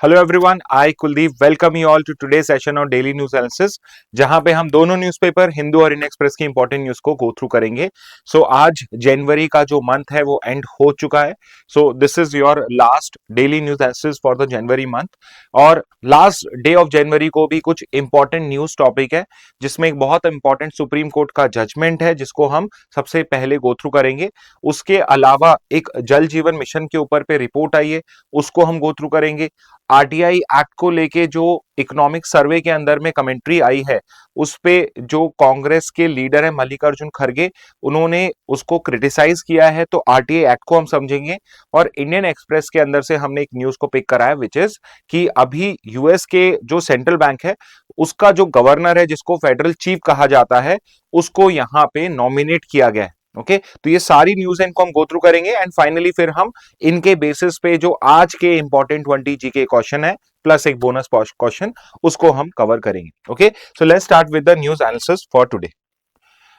Hello everyone, I Kuldeep welcome you all to today session on daily news analysis, जहां पे हम दोनों newspaper Hindu और इंडियन एक्सप्रेस की इंपॉर्टेंट न्यूज को गो थ्रू करेंगे। आज जनवरी का जो मंथ है वो एंड हो चुका है। This is your last daily news analysis for the January month. और लास्ट डे ऑफ जनवरी को भी कुछ इंपॉर्टेंट न्यूज टॉपिक है, जिसमें एक बहुत इंपॉर्टेंट सुप्रीम कोर्ट का जजमेंट है जिसको हम सबसे पहले गो थ्रू करेंगे। उसके अलावा एक जल जीवन मिशन के ऊपर पे रिपोर्ट आई है, उसको हम गो थ्रू करेंगे। आरटीआई एक्ट को लेके जो इकोनॉमिक सर्वे के अंदर में कमेंट्री आई है, उस पे जो कांग्रेस के लीडर है मल्लिकार्जुन खड़गे, उन्होंने उसको क्रिटिसाइज किया है। तो आरटीआई एक्ट को हम समझेंगे। और इंडियन एक्सप्रेस के अंदर से हमने एक न्यूज को पिक करा है, विच इज कि अभी यूएस के जो सेंट्रल बैंक है, उसका जो गवर्नर है, जिसको फेडरल चीफ कहा जाता है, उसको यहाँ पे नॉमिनेट किया गया है। ओके, तो ये सारी न्यूज है, इनको हम गो थ्रू करेंगे एंड फाइनली फिर हम इनके बेसिस पे जो आज के इंपॉर्टेंट 20 जीके क्वेश्चन है प्लस एक बोनस क्वेश्चन, उसको हम कवर करेंगे। Okay, so let's start with the news analysis for today.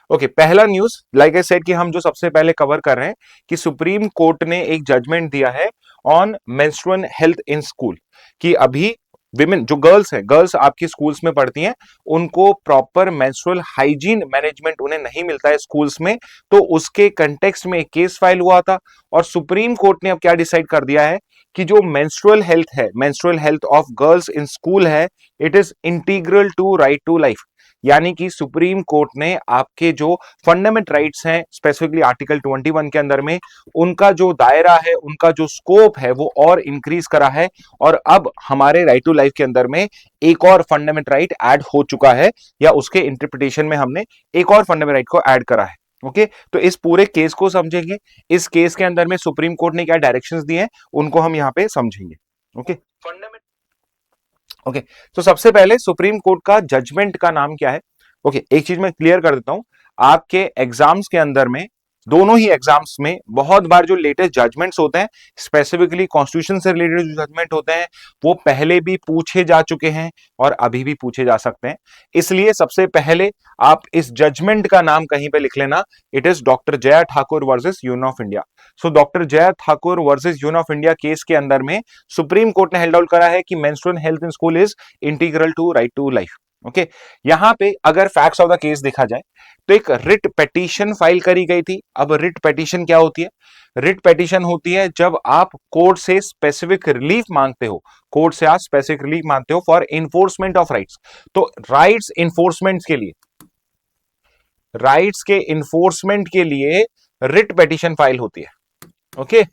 Okay, पहला न्यूज लाइक आई सेड कि हम जो सबसे पहले कवर कर रहे हैं कि सुप्रीम कोर्ट ने एक जजमेंट दिया है on menstrual health in school, कि अभी विमेन जो गर्ल्स हैं, गर्ल्स आपकी स्कूल्स में पढ़ती हैं, उनको प्रॉपर मेंस्ट्रुअल हाइजीन मैनेजमेंट उन्हें नहीं मिलता है स्कूल्स में। तो उसके कंटेक्स्ट में एक केस फाइल हुआ था और सुप्रीम कोर्ट ने अब क्या डिसाइड कर दिया है कि जो मेंस्ट्रुअल हेल्थ है, menstrual health of girls in school है, it is integral to right to life. यानी कि सुप्रीम कोर्ट ने आपके जो फंडामेंटल राइट्स हैं, स्पेसिफिकली आर्टिकल 21 के अंदर में, उनका जो दायरा है, उनका जो स्कोप है, वो और इंक्रीज करा है। और अब हमारे राइट टू लाइफ के अंदर में एक और फंडामेंटल राइट ऐड हो चुका है, या उसके इंटरप्रिटेशन में हमने एक और फंडामेंटल राइट को ऐड करा है। ओके, तो इस पूरे केस को समझेंगे। इस केस के अंदर में सुप्रीम कोर्ट ने क्या डायरेक्शंस दिए हैं, उनको हम यहां पे समझेंगे। Okay, fundamental. ओके, तो सबसे पहले सुप्रीम कोर्ट का जजमेंट का नाम क्या है। ओके, एक चीज मैं क्लियर कर देता हूं, आपके एग्जाम्स के अंदर में, दोनों ही एग्जाम्स में बहुत बार जो लेटेस्ट जजमेंट्स होते हैं, स्पेसिफिकली कॉन्स्टिट्यूशन से रिलेटेड जो जजमेंट होते हैं, वो पहले भी पूछे जा चुके हैं और अभी भी पूछे जा सकते हैं। इसलिए सबसे पहले आप इस जजमेंट का नाम कहीं पे लिख लेना, it is doctor Jaya Thakur versus Union of India. So doctor Jaya Thakur versus Union of India case के अंदर में सुप्रीम कोर्ट ने हेल्ड आउट करा है कि menstrual health in school is integral to right to life. Okay, यहां पे अगर फैक्ट्स ऑफ द केस देखा जाए तो एक रिट पिटीशन फाइल करी गई थी। अब रिट पिटीशन क्या होती है? रिट पिटीशन होती है जब आप कोर्ट से स्पेसिफिक रिलीफ मांगते हो, कोर्ट से आप स्पेसिफिक रिलीफ मांगते हो फॉर इन्फोर्समेंट ऑफ राइट्स। तो राइट्स इन्फोर्समेंट के लिए, राइट्स के इन्फोर्समेंट के लिए रिट पिटीशन फाइल होती है। ओके,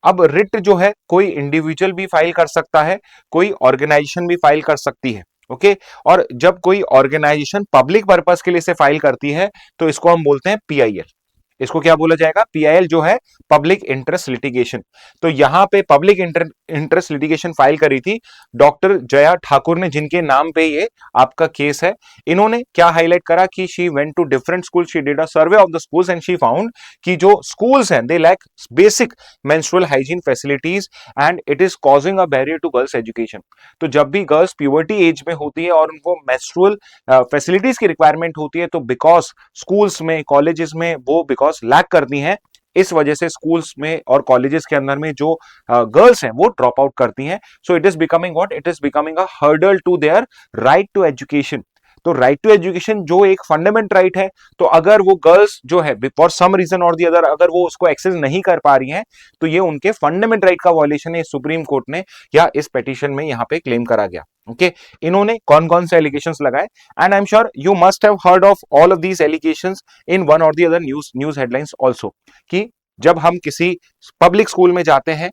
अब रिट जो है कोई इंडिविजुअल भी फाइल कर सकता है, कोई ऑर्गेनाइजेशन भी फाइल कर सकती है। ओके, और जब कोई ऑर्गेनाइजेशन पब्लिक पर्पस के लिए से फाइल करती है तो इसको हम बोलते हैं पीआईएल। इसको क्या बोला जाएगा? पीआईएल जो है पब्लिक इंटरेस्ट लिटिगेशन। तो यहां पे पब्लिक इंटरेस्ट लिटिगेशन फाइल करी थी डॉक्टर जया ठाकुर ने, जिनके नाम पे ये आपका केस है। इन्होंने क्या हाईलाइट करा कि she went to different school, she did a survey of the schools and she found कि जो स्कूल्स हैं they lack basic menstrual hygiene facilities and it is causing a barrier to girls education. तो जब भी girls puberty as में होती है और उनको मेंस्ट्रुअल फैसिलिटीज की रिक्वायरमेंट होती है, तो बिकॉज स्कूल्स में, कॉलेजेस में वो बिकॉज लैक करती हैं, इस वजह से स्कूल्स में और कॉलेजेस के अंदर में जो गर्ल्स हैं वो ड्रॉप आउट करती हैं। So it is becoming what? It is becoming a hurdle to their right to education. तो राइट टू एजुकेशन जो एक फंडामेंटल राइट है, तो अगर वो गर्ल्स जो है फॉर सम रीजन और दी अदर अगर वो उसको एक्सेस नहीं कर पा रही हैं, तो ये उनके फंडामेंटल राइट का वॉयलेशन है, सुप्रीम कोर्ट ने या इस पिटीशन में यहां पे क्लेम करा गया। ओके, इन्होंने कौन कौन से एलिगेशंस लगाए, and I am sure you must have heard of all of these allegations in one or the other news headlines also, कि जब हम किसी पब्लिक स्कूल में जाते हैं,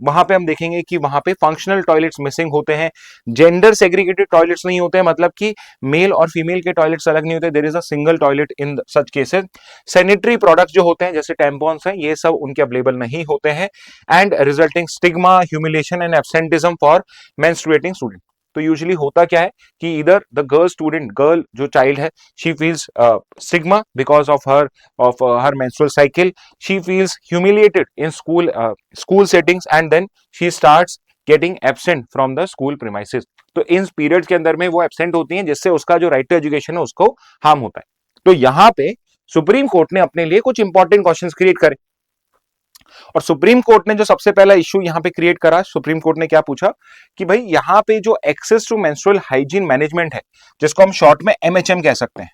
वहां पे हम देखेंगे कि वहां पे फंक्शनल टॉयलेट्स मिसिंग होते हैं, जेंडर सेग्रीगेटेड टॉयलेट्स नहीं होते हैं, मतलब कि मेल और फीमेल के टॉयलेट्स अलग नहीं होते, there is a single toilet in such cases. Sanitary products जो होते हैं जैसे टैम्पॉन्स हैं, ये सब उनके अवेलेबल नहीं होते हैं, and resulting stigma, humiliation and absenteeism for menstruating student. तो यूजुअली होता क्या है कि इधर द गर्ल स्टूडेंट, गर्ल जो चाइल्ड है, she feels stigma because of her menstrual cycle, she feels humiliated in school settings and then she starts getting absent from the school premises। तो in period के अंदर में वो absent होती हैं, जिससे उसका जो राइट टू एजुकेशन है उसको हार्म होता है। तो यहां पे सुप्रीम कोर्ट ने अपने लिए कुछ इंपॉर्टेंट क्वेश्चंस क्रिएट करे। और सुप्रीम कोर्ट ने जो सबसे पहला इश्यू यहां पे क्रिएट करा, सुप्रीम कोर्ट ने क्या पूछा कि भाई यहां पे जो access to menstrual hygiene management है, जिसको हम शॉर्ट में एमएचएम कह सकते हैं,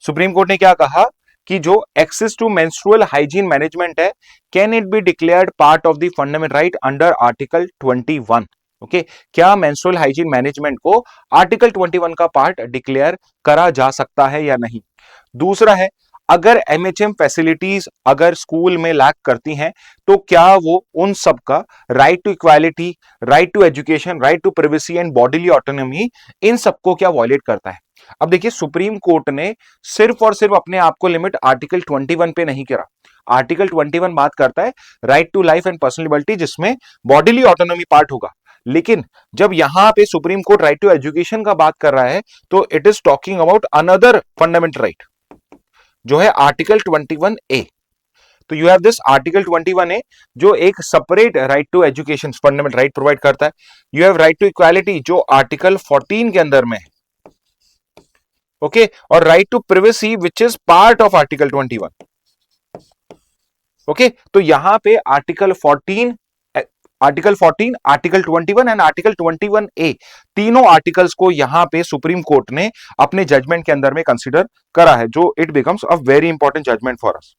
सुप्रीम कोर्ट ने क्या कहा कि जो access to menstrual hygiene management है, can it be declared part of the fundamental right under article 21। Okay, क्या मेंस्ट्रुअल हाइजीन मैनेजमेंट को आर्टिकल 21 का पार्ट डिक्लेयर करा जा सकता है या नहीं। दूसरा है, अगर एमएचएम फैसिलिटीज अगर स्कूल में लैक करती हैं तो क्या वो उन सब का right to equality, right to education, right to privacy and bodily autonomy, इन सबको क्या वॉयलेट करता है। अब देखिए, सुप्रीम कोर्ट ने सिर्फ और सिर्फ अपने आप को लिमिट आर्टिकल 21 पे नहीं करा। आर्टिकल 21 बात करता है right to life and personal liberty, जिसमें बॉडीली ऑटोनॉमी पार्ट होगा। लेकिन जब यहां पे supreme court right to education का बात कर रहा है तो it is talking about another fundamental right, जो है आर्टिकल 21A। तो you have this article 21A, जो एक separate right to education fundamental right provide करता है। You have right to equality, जो आर्टिकल 14 के अंदर में है। ओके, और right to privacy which is part of article 21। Okay, तो यहां पे article 14, article 21 and article 21A, तीनों आर्टिकल्स को यहां पे सुप्रीम कोर्ट ने अपने जजमेंट के अंदर में कंसीडर करा है, जो it becomes a very important judgment for us.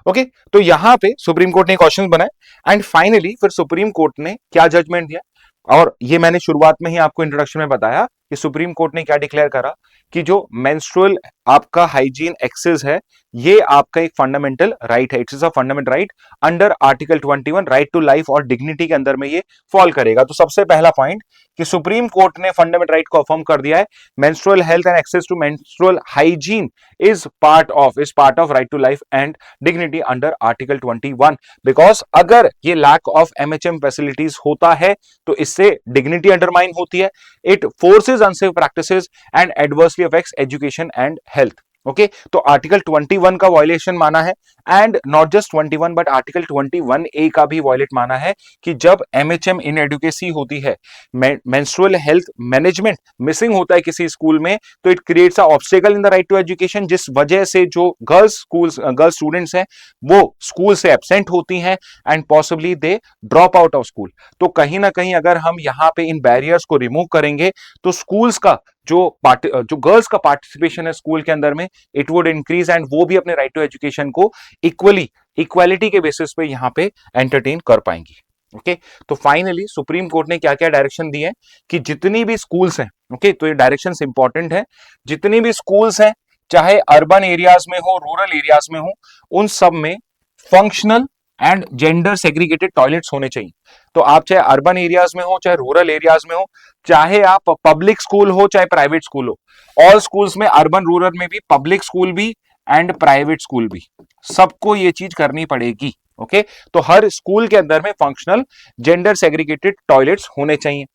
Okay, तो यहां पे सुप्रीम कोर्ट ने क्वेश्चन बनाए एंड फाइनली फिर सुप्रीम कोर्ट ने क्या जजमेंट दिया। और ये मैंने शुरुआत में ही आपको इंट्रोडक्शन में बताया कि सुप्रीम कोर्ट ने क्या डिक्लेयर करा कि जो मेंस्ट्रुअल आपका हाइजीन एक्सेस है, ये आपका एक फंडामेंटल राइट है। It's is a fundamental right under article 21, right to life और डिग्निटी के अंदर में ये फॉल करेगा। तो सबसे पहला पॉइंट कि सुप्रीम कोर्ट ने फंडामेंटल राइट को अफर्म कर दिया है, menstrual health and access to menstrual hygiene is part of right to life and dignity under article 21। Because अगर ये लैक ऑफ एमएचएम फैसिलिटीज होता है तो इससे डिग्निटी अंडरमाइन होती है, it forces unsafe practices and adversely affects education and health. Okay, तो article 21 का वायलेशन माना है and not just 21 but article 21A का भी वायलेट माना है कि जब एमएचएम इनएडुकेसी होती है, मेंस्ट्रुअल हेल्थ मैनेजमेंट मिसिंग होता है किसी स्कूल में, तो it creates a obstacle in the right to education, जिस वजह से जो गर्ल्स स्टूडेंट्स हैं वो स्कूल से एब्सेंट होती हैं and possibly they drop out of school. तो कहीं ना कहीं अगर हम यहाँ पे इन बैरियर्स को रिमूव करेंगे तो स्कूल्स का जो गर्ल्स का पार्टिसिपेशन है स्कूल के अंदर में, इट वुड इंक्रीज एंड वो भी अपने राइट टू एजुकेशन को इक्वालिटी के बेसिस पे यहां पे एंटरटेन कर पाएंगी। ओके, तो फाइनली सुप्रीम कोर्ट ने क्या क्या डायरेक्शन दिए कि जितनी भी स्कूल्स हैं, ओके, तो ये डायरेक्शंस इंपॉर्टेंट है, जितनी भी स्कूल्स हैं चाहे अर्बन एरियाज में हो, रूरल एरियाज में हो, उन सब में functional and gender segregated toilets होने चाहिए। तो आप चाहे अर्बन एरियाज में हो, चाहे रूरल एरियाज में हो, चाहे आप पब्लिक स्कूल हो चाहे प्राइवेट स्कूल हो, ऑल स्कूल्स में, अर्बन रूरल में भी, पब्लिक स्कूल भी एंड प्राइवेट स्कूल भी, सबको ये चीज करनी पड़ेगी। ओके, तो हर स्कूल के अंदर में फंक्शनल जेंडर सेग्रीगेटेड टॉयलेट्स होने चाहिए।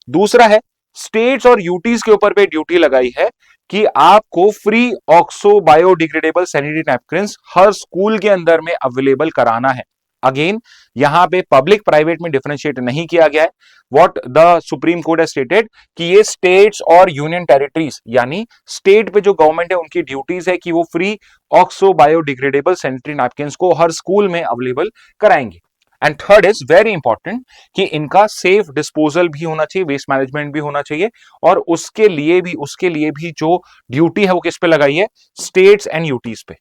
दूसरा है, स्टेट्स और यूटीज के ऊपर भी ड्यूटी लगाई है कि आपको free oxo biodegradable sanitary napkins हर स्कूल के अंदर में अवेलेबल कराना है। अगेन यहां पे पब्लिक प्राइवेट में डिफरेंशिएट नहीं किया गया है। What the supreme court has stated कि ये स्टेट्स और यूनियन टेरिटरीज, यानी स्टेट पे जो गवर्नमेंट है उनकी ड्यूटीज है कि वो free oxo biodegradable sanitary napkins को हर स्कूल में अवेलेबल कराएंगे। And third is very important कि इनका सेफ डिस्पोजल भी होना चाहिए, वेस्ट मैनेजमेंट भी होना चाहिए, और उसके लिए भी जो ड्यूटी है वो किस पे लगाई है, स्टेट्स एंड यूटीज पे।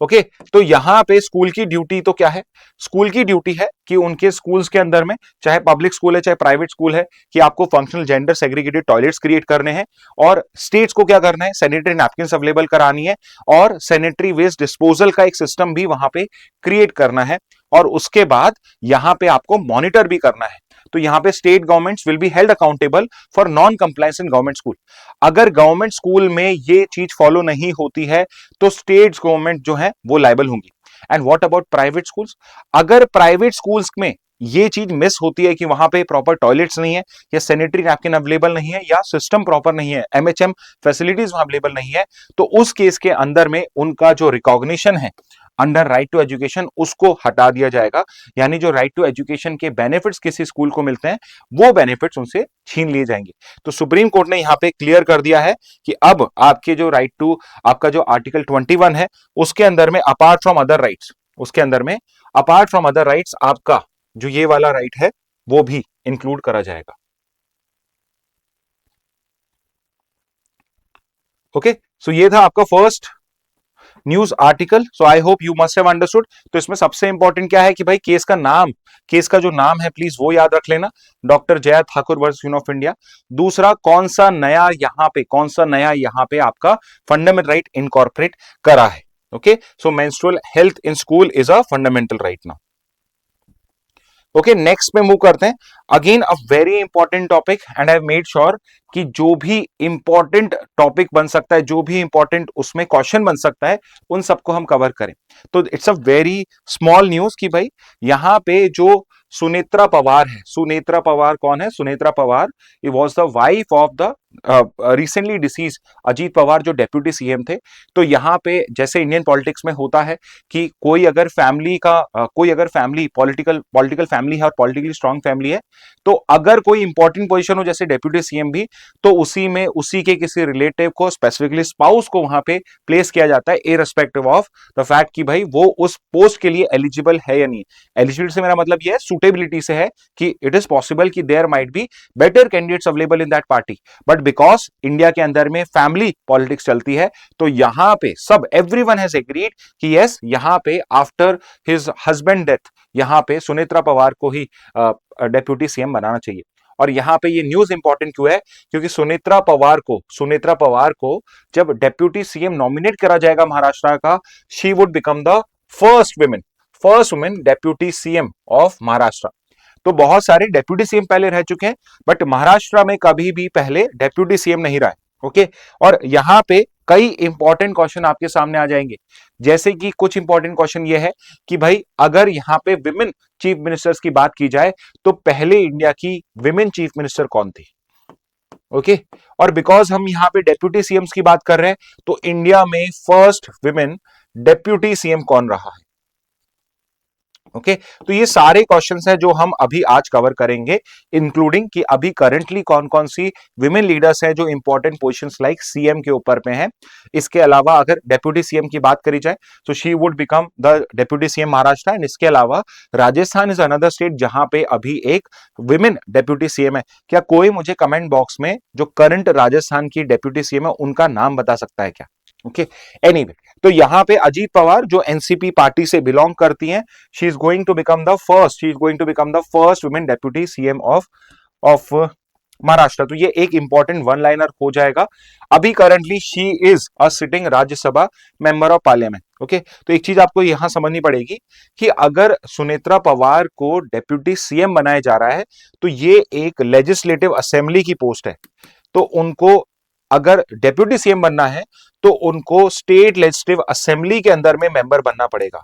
ओके, तो यहां पे स्कूल की ड्यूटी तो क्या है, स्कूल की ड्यूटी है कि उनके स्कूल्स के अंदर में, चाहे पब्लिक स्कूल है चाहे प्राइवेट स्कूल है, कि आपको functional gender segregated toilets create करने हैं, और स्टेट्स को क्या करना है, सैनिटरी नैपकिन्स अवेलेबल करानी है, और सैनिटरी वेस्ट डिस्पोजल का एक सिस्टम भी वहां पे क्रिएट करना है, और उसके बाद यहां पे आपको मॉनिटर भी करना है। तो यहां पे state governments will be held accountable for non compliance in government school. अगर गवर्नमेंट स्कूल में ये चीज फॉलो नहीं होती है तो स्टेट गवर्नमेंट जो है वो लायबल होंगी। And what about private schools, अगर प्राइवेट स्कूल्स में ये चीज मिस होती है कि वहां पे प्रॉपर टॉयलेट्स नहीं है, या सैनिटरी नैपकिन अवेलेबल नहीं है, या सिस्टम प्रॉपर नहीं है, एमएचएम फैसिलिटीज वहां अवेलेबल नहीं है, तो उस केस के अंदर में उनका जो रिकॉग्निशन है अंडर राइट टू एजुकेशन उसको हटा दिया जाएगा, यानी जो राइट टू एजुकेशन के बेनिफिट्स किसी स्कूल को मिलते हैं वो बेनिफिट्स उनसे छीन लिए जाएंगे। तो सुप्रीम कोर्ट ने यहां पे क्लियर कर दिया है कि अब आपके जो राइट टू, आपका जो आर्टिकल 21 है उसके अंदर में अपार्ट फ्रॉम अदर राइट्स, उसके अंदर में अपार्ट फ्रॉम अदर राइट्स आपका जो ये वाला राइट है वो भी इंक्लूड करा जाएगा। ओके, सो ये था आपका first news article. So I hope you must have understood. तो इसमें सबसे इंपॉर्टेंट क्या है कि भाई केस का नाम, केस का जो नाम है प्लीज वो याद रख लेना, doctor Jaya Thakur versus Union of India. दूसरा, कौन सा नया यहाँ पे आपका फंडामेंटल राइट इनकॉर्पोरेट करा है। Okay, so menstrual health in school is a fundamental right now. Okay, next पे मूव करते हैं। Again a very important topic and I have made sure कि जो भी इंपॉर्टेंट टॉपिक बन सकता है, जो भी इंपॉर्टेंट उसमें क्वेश्चन बन सकता है, उन सबको हम कवर करें। तो it's a very small news कि भाई यहां पे जो सुनेत्रा पवार है, सुनेत्रा पवार कौन है? सुनेत्रा पवार ये was the wife of the recently disease Ajit Pawar जो डेप्यूटी सीएम थे। तो यहां पे जैसे इंडियन पॉलिटिक्स में होता है कि कोई अगर फैमिली का कोई अगर फैमिली पॉलिटिकल फैमिली है और पॉलिटिकली स्ट्रांग फैमिली है, तो अगर कोई इंपॉर्टेंट पोजीशन हो जैसे डेप्यूटी सीएम भी, तो उसी में उसी के किसी रिलेटिव को, स्पेसिफिकली स्पाउस को वहां पे प्लेस किया जाता है, इररिस्पेक्टिव ऑफ द फैक्ट कि भाई वो उस पोस्ट के लिए एलिजिबल है या नहीं। एलिजिबिलिटी से मेरा मतलब ये है, सुटेबिलिटी से है कि इट इज पॉसिबल कि there might be better candidates available in that party, but because India के अंदर में फैमिली पॉलिटिक्स चलती है, तो यहां पे सब एवरीवन हैज एग्रीड कि यस, यहां पे आफ्टर हिज हस्बैंड डेथ यहां पे सुनेत्रा पवार को ही डेप्यूटी सीएम बनाना चाहिए। और यहां पे ये न्यूज इंपॉर्टेंट क्यों है? क्योंकि सुनेत्रा पवार को जब डेप्यूटी सीएम नॉमिनेट करा जाएगा महाराष्ट्र का, she would become the first women deputy CM of Maharashtra. तो बहुत सारे डेप्यूटी सीएम पहले रह चुके हैं, बट महाराष्ट्र में कभी भी पहले डेप्यूटी सीएम नहीं रहा है। ओके, और यहां पे कई इंपॉर्टेंट क्वेश्चन आपके सामने आ जाएंगे, जैसे कि कुछ इंपॉर्टेंट क्वेश्चन ये है कि भाई अगर यहां पे विमेन चीफ मिनिस्टर्स की बात की जाए तो पहले इंडिया की विमेन चीफ मिनिस्टर कौन थी? ओके, और बिकॉज हम यहां पे डेप्यूटी सीएम्स की बात कर रहे हैं, तो इंडिया में फर्स्ट विमेन डेप्यूटी सीएम कौन रहा है? ओके, तो ये सारे क्वेश्चंस हैं जो हम अभी आज कवर करेंगे, इंक्लूडिंग कि अभी करंटली कौन कौन सी विमेन लीडर्स हैं जो इंपॉर्टेंट पोजीशंस लाइक सीएम के ऊपर पे हैं। इसके अलावा अगर डेप्यूटी सीएम की बात करी जाए तो she would become the deputy CM Maharashtra. And इसके अलावा राजस्थान इज अनदर स्टेट जहां पे अभी एक विमेन डेप्यूटी सीएम है। क्या कोई मुझे कमेंट बॉक्स में जो करंट राजस्थान की डेप्यूटी सीएम है उनका नाम बता सकता है क्या? ओके, एनीवे, तो यहां पे अजीत पवार जो एनसीपी पार्टी से बिलोंग करती हैं, she is going to become the first women deputy CM of Maharashtra. तो ये एक इंपॉर्टेंट वन लाइनर हो जाएगा। अभी currently she is a sitting Rajya Sabha member of parliament. Okay, तो एक चीज आपको यहां समझनी पड़ेगी कि अगर सुनेत्रा पवार को डेप्यूटी सीएम बनाया जा रहा है तो ये एक लेजिस्लेटिव असेंबली की पोस्ट है। तो उनको अगर डेप्यूटी सीएम बनना है तो उनको स्टेट लेजिस्लेटिव असेंबली के अंदर में मेंबर बनना पड़ेगा,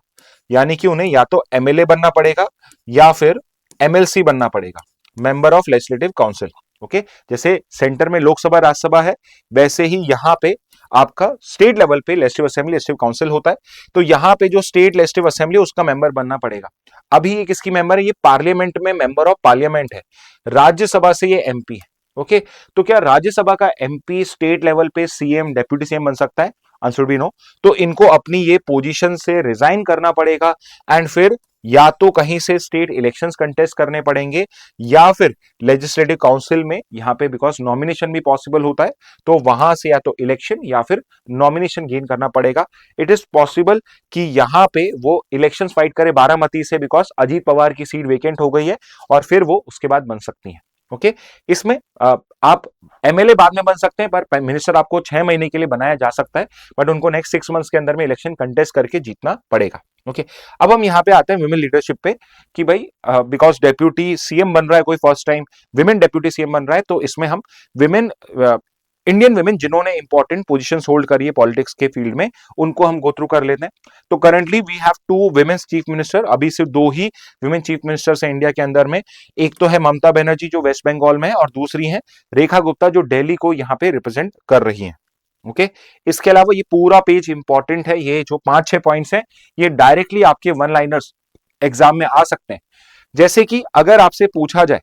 यानी कि उन्हें या तो एमएलए बनना पड़ेगा या फिर एमएलसी बनना पड़ेगा, member of legislative council. Okay, जैसे सेंटर में लोकसभा राज्यसभा है, वैसे ही यहां पे आपका स्टेट लेवल पे लेजिस्लेटिव असेंबली लेजिस्लेटिव काउंसिल होता है। तो यहां पे जो स्टेट लेजिस्लेटिव असेंबली उसका मेंबर बनना पड़ेगा। अभी ये किसकी मेंबर है? ये पार्लियामेंट में मेंबर ऑफ पार्लियामेंट है, राज्यसभा से ये एमपी है। ओके, तो क्या राज्यसभा का एमपी स्टेट लेवल पे सीएम डेप्यूटी सीएम बन सकता है? Answer be no. तो इनको अपनी ये पोजीशन से रिजाइन करना पड़ेगा एंड फिर या तो कहीं से स्टेट इलेक्शंस कंटेस्ट करने पड़ेंगे या फिर लेजिस्लेटिव काउंसिल में, यहां पे बिकॉज नॉमिनेशन भी पॉसिबल होता है, तो वहां से या तो इलेक्शन या फिर नॉमिनेशन गेन करना पड़ेगा। इट इज पॉसिबल कि यहां पे वो इलेक्शन फाइट करे बारामती से, बिकॉज अजीत पवार की सीट वेकेंट हो गई है और फिर वो उसके बाद बन सकती है। ओके, इसमें आप एमएलए बाद में बन सकते हैं, पर मिनिस्टर आपको 6 महीने के लिए बनाया जा सकता है, बट उनको नेक्स्ट 6 मंथ्स के अंदर में इलेक्शन कंटेस्ट करके जीतना पड़ेगा। ओके, अब हम यहां पे आते हैं विमेन लीडरशिप पे कि भाई बिकॉज डेप्यूटी सीएम बन रहा है कोई first time, women deputy CM बन रहा है, तो इसमें हम विमेन इंडियन विमेन जिन्होंने इंपॉर्टेंट पोजीशंस होल्ड करी है पॉलिटिक्स के फील्ड में, उनको हम गो थ्रू कर लेते हैं। तो currently we have 2 womens chief minister, अभी सिर्फ 2 ही विमेन चीफ मिनिस्टर्स हैं इंडिया के अंदर में। एक तो है ममता बनर्जी जो वेस्ट बंगाल में है, और दूसरी है रेखा गुप्ता जो दिल्ली को यहां पे रिप्रेजेंट कर रही हैं। ओके इसके अलावा ये पूरा पेज इंपॉर्टेंट है, ये जो 5-6 पॉइंट्स हैं ये डायरेक्टली आपके वन लाइनर्स एग्जाम में आ सकते हैं। जैसे कि अगर आपसे पूछा जाए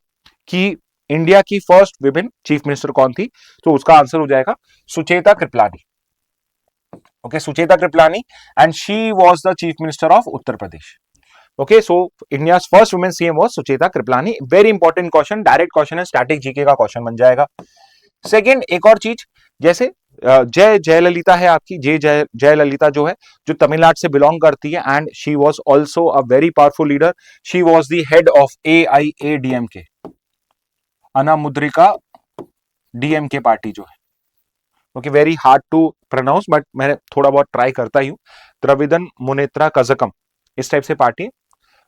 कि इंडिया की फर्स्ट विमेन चीफ मिनिस्टर कौन थी, तो उसका आंसर हो जाएगा Sucheta Kripalani. Okay Sucheta Kripalani and she was the chief minister of Uttar Pradesh. Okay so India first women CM was Sucheta Kripalani. Very important question, direct question है, स्टैटिक जीके का क्वेश्चन बन जाएगा। सेकंड एक और चीज, जैसे जय जयललिता है आपकी, जयललिता जो है जो तमिलनाडु से बिलोंग करती है and she was also a very powerful leader. She was the head of AIADMK, अनामुद्रिका डीएमके पार्टी जो है। Okay very hard to pronounce but मैं थोड़ा बहुत ट्राई करता ही हूं। द्रविडन मुनेत्रा कजकम इस टाइप से पार्टी है।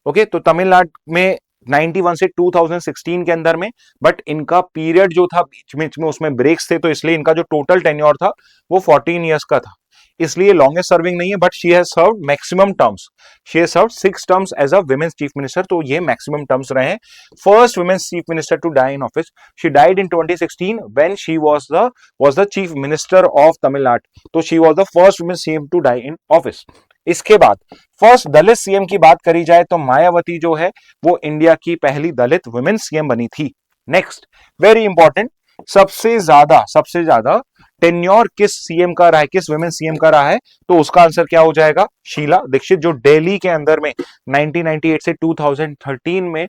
ओके तो तमिलनाडु में 91 से 2016 के अंदर में, बट इनका पीरियड जो था बीच बीच में उसमें ब्रेक्स थे, तो इसलिए इनका जो टोटल टेन्योर था वो 14 इयर्स का था, इसलिए लॉन्गेस्ट सर्विंग नहीं है। But she has served maximum terms, she has served 6 terms as a women's chief minister, तो ये मैक्सिमम टर्म्स रहे हैं। First women's chief minister to die in office, she died in 2016 when she was the chief minister of Tamil Nadu, तो she was the first women CM to die in office. इसके बाद first दलित CM की बात करी जाए तो मायावती जो है वो इंडिया की पहली दलित वुमेन सीएम बनी थी। नेक्स्ट वेरी इंपॉर्टेंट, सबसे ज्यादा टेन्योर किस सीएम का रहा है, किस वुमेन सीएम का रहा है, तो उसका आंसर क्या हो जाएगा, शीला दीक्षित, जो दिल्ली के अंदर में 1998 से 2013 में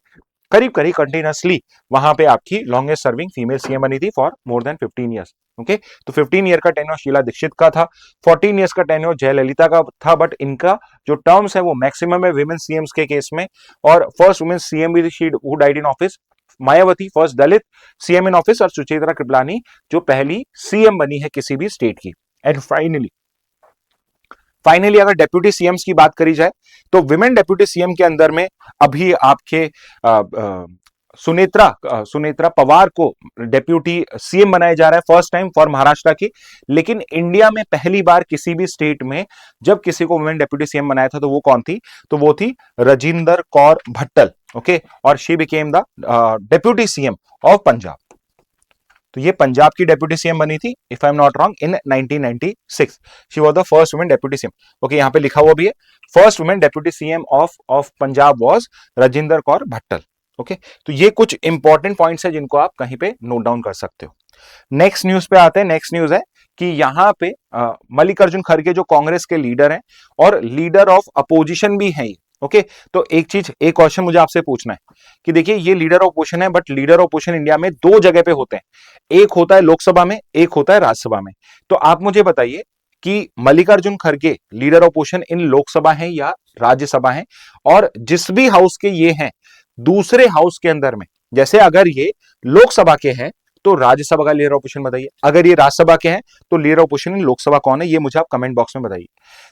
करीब करीब कंटिन्यूअसली वहां पे आपकी लॉन्गेस्ट सर्विंग फीमेल सीएम बनी थी for more than 15 years. Okay तो 15 ईयर का टेन्योर शीला दीक्षित का था, 14 ईयर्स का टेन्योर जयललिता का था, बट इनका जो टर्म्स है वो मैक्सिमम है विमेन सीएम्स के केस में। और फर्स्ट वुमेन सीएम भी she who died in office, Mayawati first Dalit CM in office, और सुचेता कृपलानी जो पहली सीएम बनी है किसी भी स्टेट की। एंड फाइनली अगर डेप्यूटी सीएम्स की बात करी जाए तो विमेन डेप्यूटी सीएम के अंदर में अभी आपके सुनेत्रा पवार को डेप्यूटी सीएम बनाया जा रहा है फर्स्ट टाइम फॉर महाराष्ट्र की। लेकिन इंडिया में पहली बार किसी भी स्टेट में जब किसी को वुमेन डेप्यूटी सीएम बनाया था तो वो कौन थी, तो वो थी राजिंदर कौर भट्टल। ओके और she became the deputy CM of Punjab, तो ये पंजाब की डेप्यूटी सीएम बनी थी if I am not wrong in 1996। She was the first women deputy CM. Okay यहाँ पे लिखा हुआ भी है, first women deputy CM of Punjab was Rajinder Kaur Bhattal. Okay तो ये कुछ इंपॉर्टेंट पॉइंट्स है जिनको आप कहीं पे नोट डाउन कर सकते हो। नेक्स्ट न्यूज पे आते हैं। नेक्स्ट न्यूज है कि यहाँ पे मल्लिकार्जुन खड़गे जो कांग्रेस के लीडर हैं और लीडर ऑफ अपोजिशन भी हैं। ओके तो एक क्वेश्चन मुझे आपसे पूछना है कि देखिए ये लीडर ऑफ अपोजिशन है, but leader of opposition India में दो जगह पे होते हैं, एक होता है लोकसभा में, एक होता है राज्यसभा में। तो आप मुझे बताइए कि मल्लिकार्जुन खड़गे leader of opposition in Lok Sabha है या राज्यसभा है, और जिस भी हाउस के ये हैं दूसरे हाउस के अंदर में, जैसे अगर ये लोकसभा के हैं तो राज्यसभा का लीडर ऑफ अपोजिशन बताइए, अगर ये राज्यसभा के हैं तो leader of opposition in Lok Sabha कौन है, ये मुझे आप कमेंट बॉक्स में बताइए।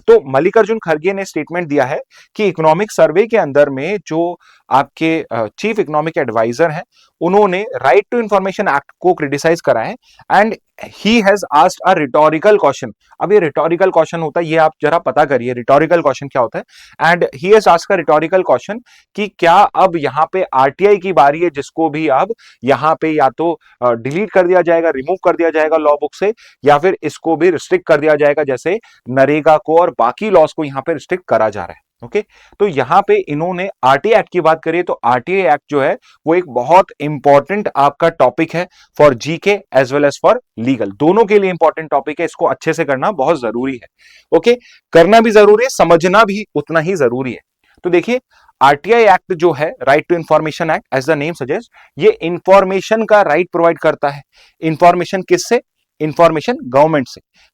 तो मल्लिकार्जुन खड़गे ने स्टेटमेंट दिया है कि इकोनॉमिक सर्वे के अंदर में जो आपके चीफ इकोनॉमिक एडवाइजर हैं उन्होंने राइट टू इंफॉर्मेशन एक्ट को क्रिटिसाइज करा है and he has asked a rhetorical question. अब ये रिटोरिकल क्वेश्चन होता है, ये आप जरा पता करिए रिटोरिकल क्वेश्चन क्या होता है। And he has asked a rhetorical question कि क्या अब यहाँ पे आरटीआई की बारी है जिसको भी अब यहाँ पे या तो डिलीट कर दिया जाएगा, रिमूव कर दिया जाएगा लॉ बुक से, या फिर इसको भी रिस्ट्रिक्ट कर दिया जाएगा जैसे नरेगा को और बाकी लॉस को यहाँ पे रिस्ट्रिक्ट करा जा रहा है। ओके तो यहां पे इन्होंने आरटीआई एक्ट की बात करी, तो आरटीआई एक्ट जो है वो एक बहुत इंपॉर्टेंट आपका टॉपिक है for GK as well as for legal, दोनों के लिए इंपॉर्टेंट टॉपिक है, इसको अच्छे से करना बहुत जरूरी है। ओके करना भी जरूरी है, समझना भी उतना ही जरूरी है। तो देखिए आरटीआई एक्ट जो है, right to information act, as the name suggest, ये इंफॉर्मेशन का राइट प्रोवाइड करता है। इंफॉर्मेशन किससे, इंफॉर्मेशन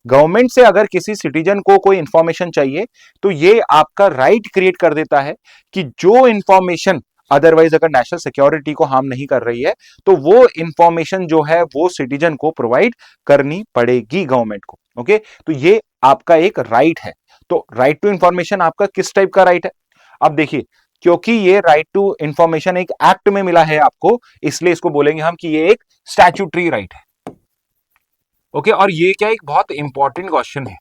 गवर्नमेंट से अगर किसी सिटीजन को कोई इंफॉर्मेशन चाहिए तो ये आपका राइट क्रिएट कर देता है कि जो इंफॉर्मेशन अदरवाइज अगर नेशनल सिक्योरिटी को हार्म नहीं कर रही है तो वो इंफॉर्मेशन जो है वो सिटीजन को प्रोवाइड करनी पड़ेगी गवर्नमेंट को। ओके तो ये आपका एक राइट है। तो राइट टू इंफॉर्मेशन आपका किस टाइप का राइट है, अब देखिए क्योंकि ये राइट टू इंफॉर्मेशन एक एक्ट में मिला है आपको, इसलिए इसको बोलेंगे हम कि ये एक स्टैट्यूटरी राइट है। ओके और ये क्या एक बहुत इंपॉर्टेंट क्वेश्चन है,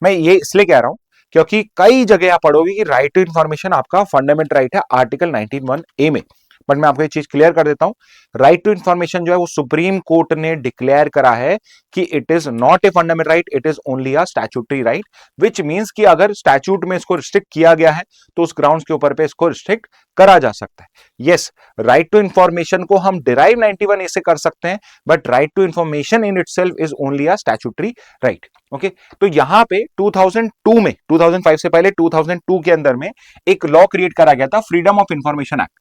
मैं ये इसलिए कह रहा हूं क्योंकि कई जगह आप पढ़ोगे कि राइट टू इंफॉर्मेशन आपका फंडामेंटल राइट है आर्टिकल 19(1)(a) में, बट मैं आपको ये चीज क्लियर कर देता हूं, राइट टू इंफॉर्मेशन जो है वो सुप्रीम कोर्ट ने डिक्लेयर करा है कि it is not a fundamental right, it is only a statutory right, which means कि अगर स्टैट्यूट में इसको रिस्ट्रिक्ट किया गया है तो उस ग्राउंड्स के ऊपर पे इसको रिस्ट्रिक्ट करा जा सकता है। यस, राइट टू इंफॉर्मेशन को हम डिराइव 91A से कर सकते हैं, but right to information in itself is only a statutory right. Okay, तो यहां पे 2002 में, 2005 से पहले 2002 के अंदर में एक लॉ क्रिएट करा गया था, freedom of information act,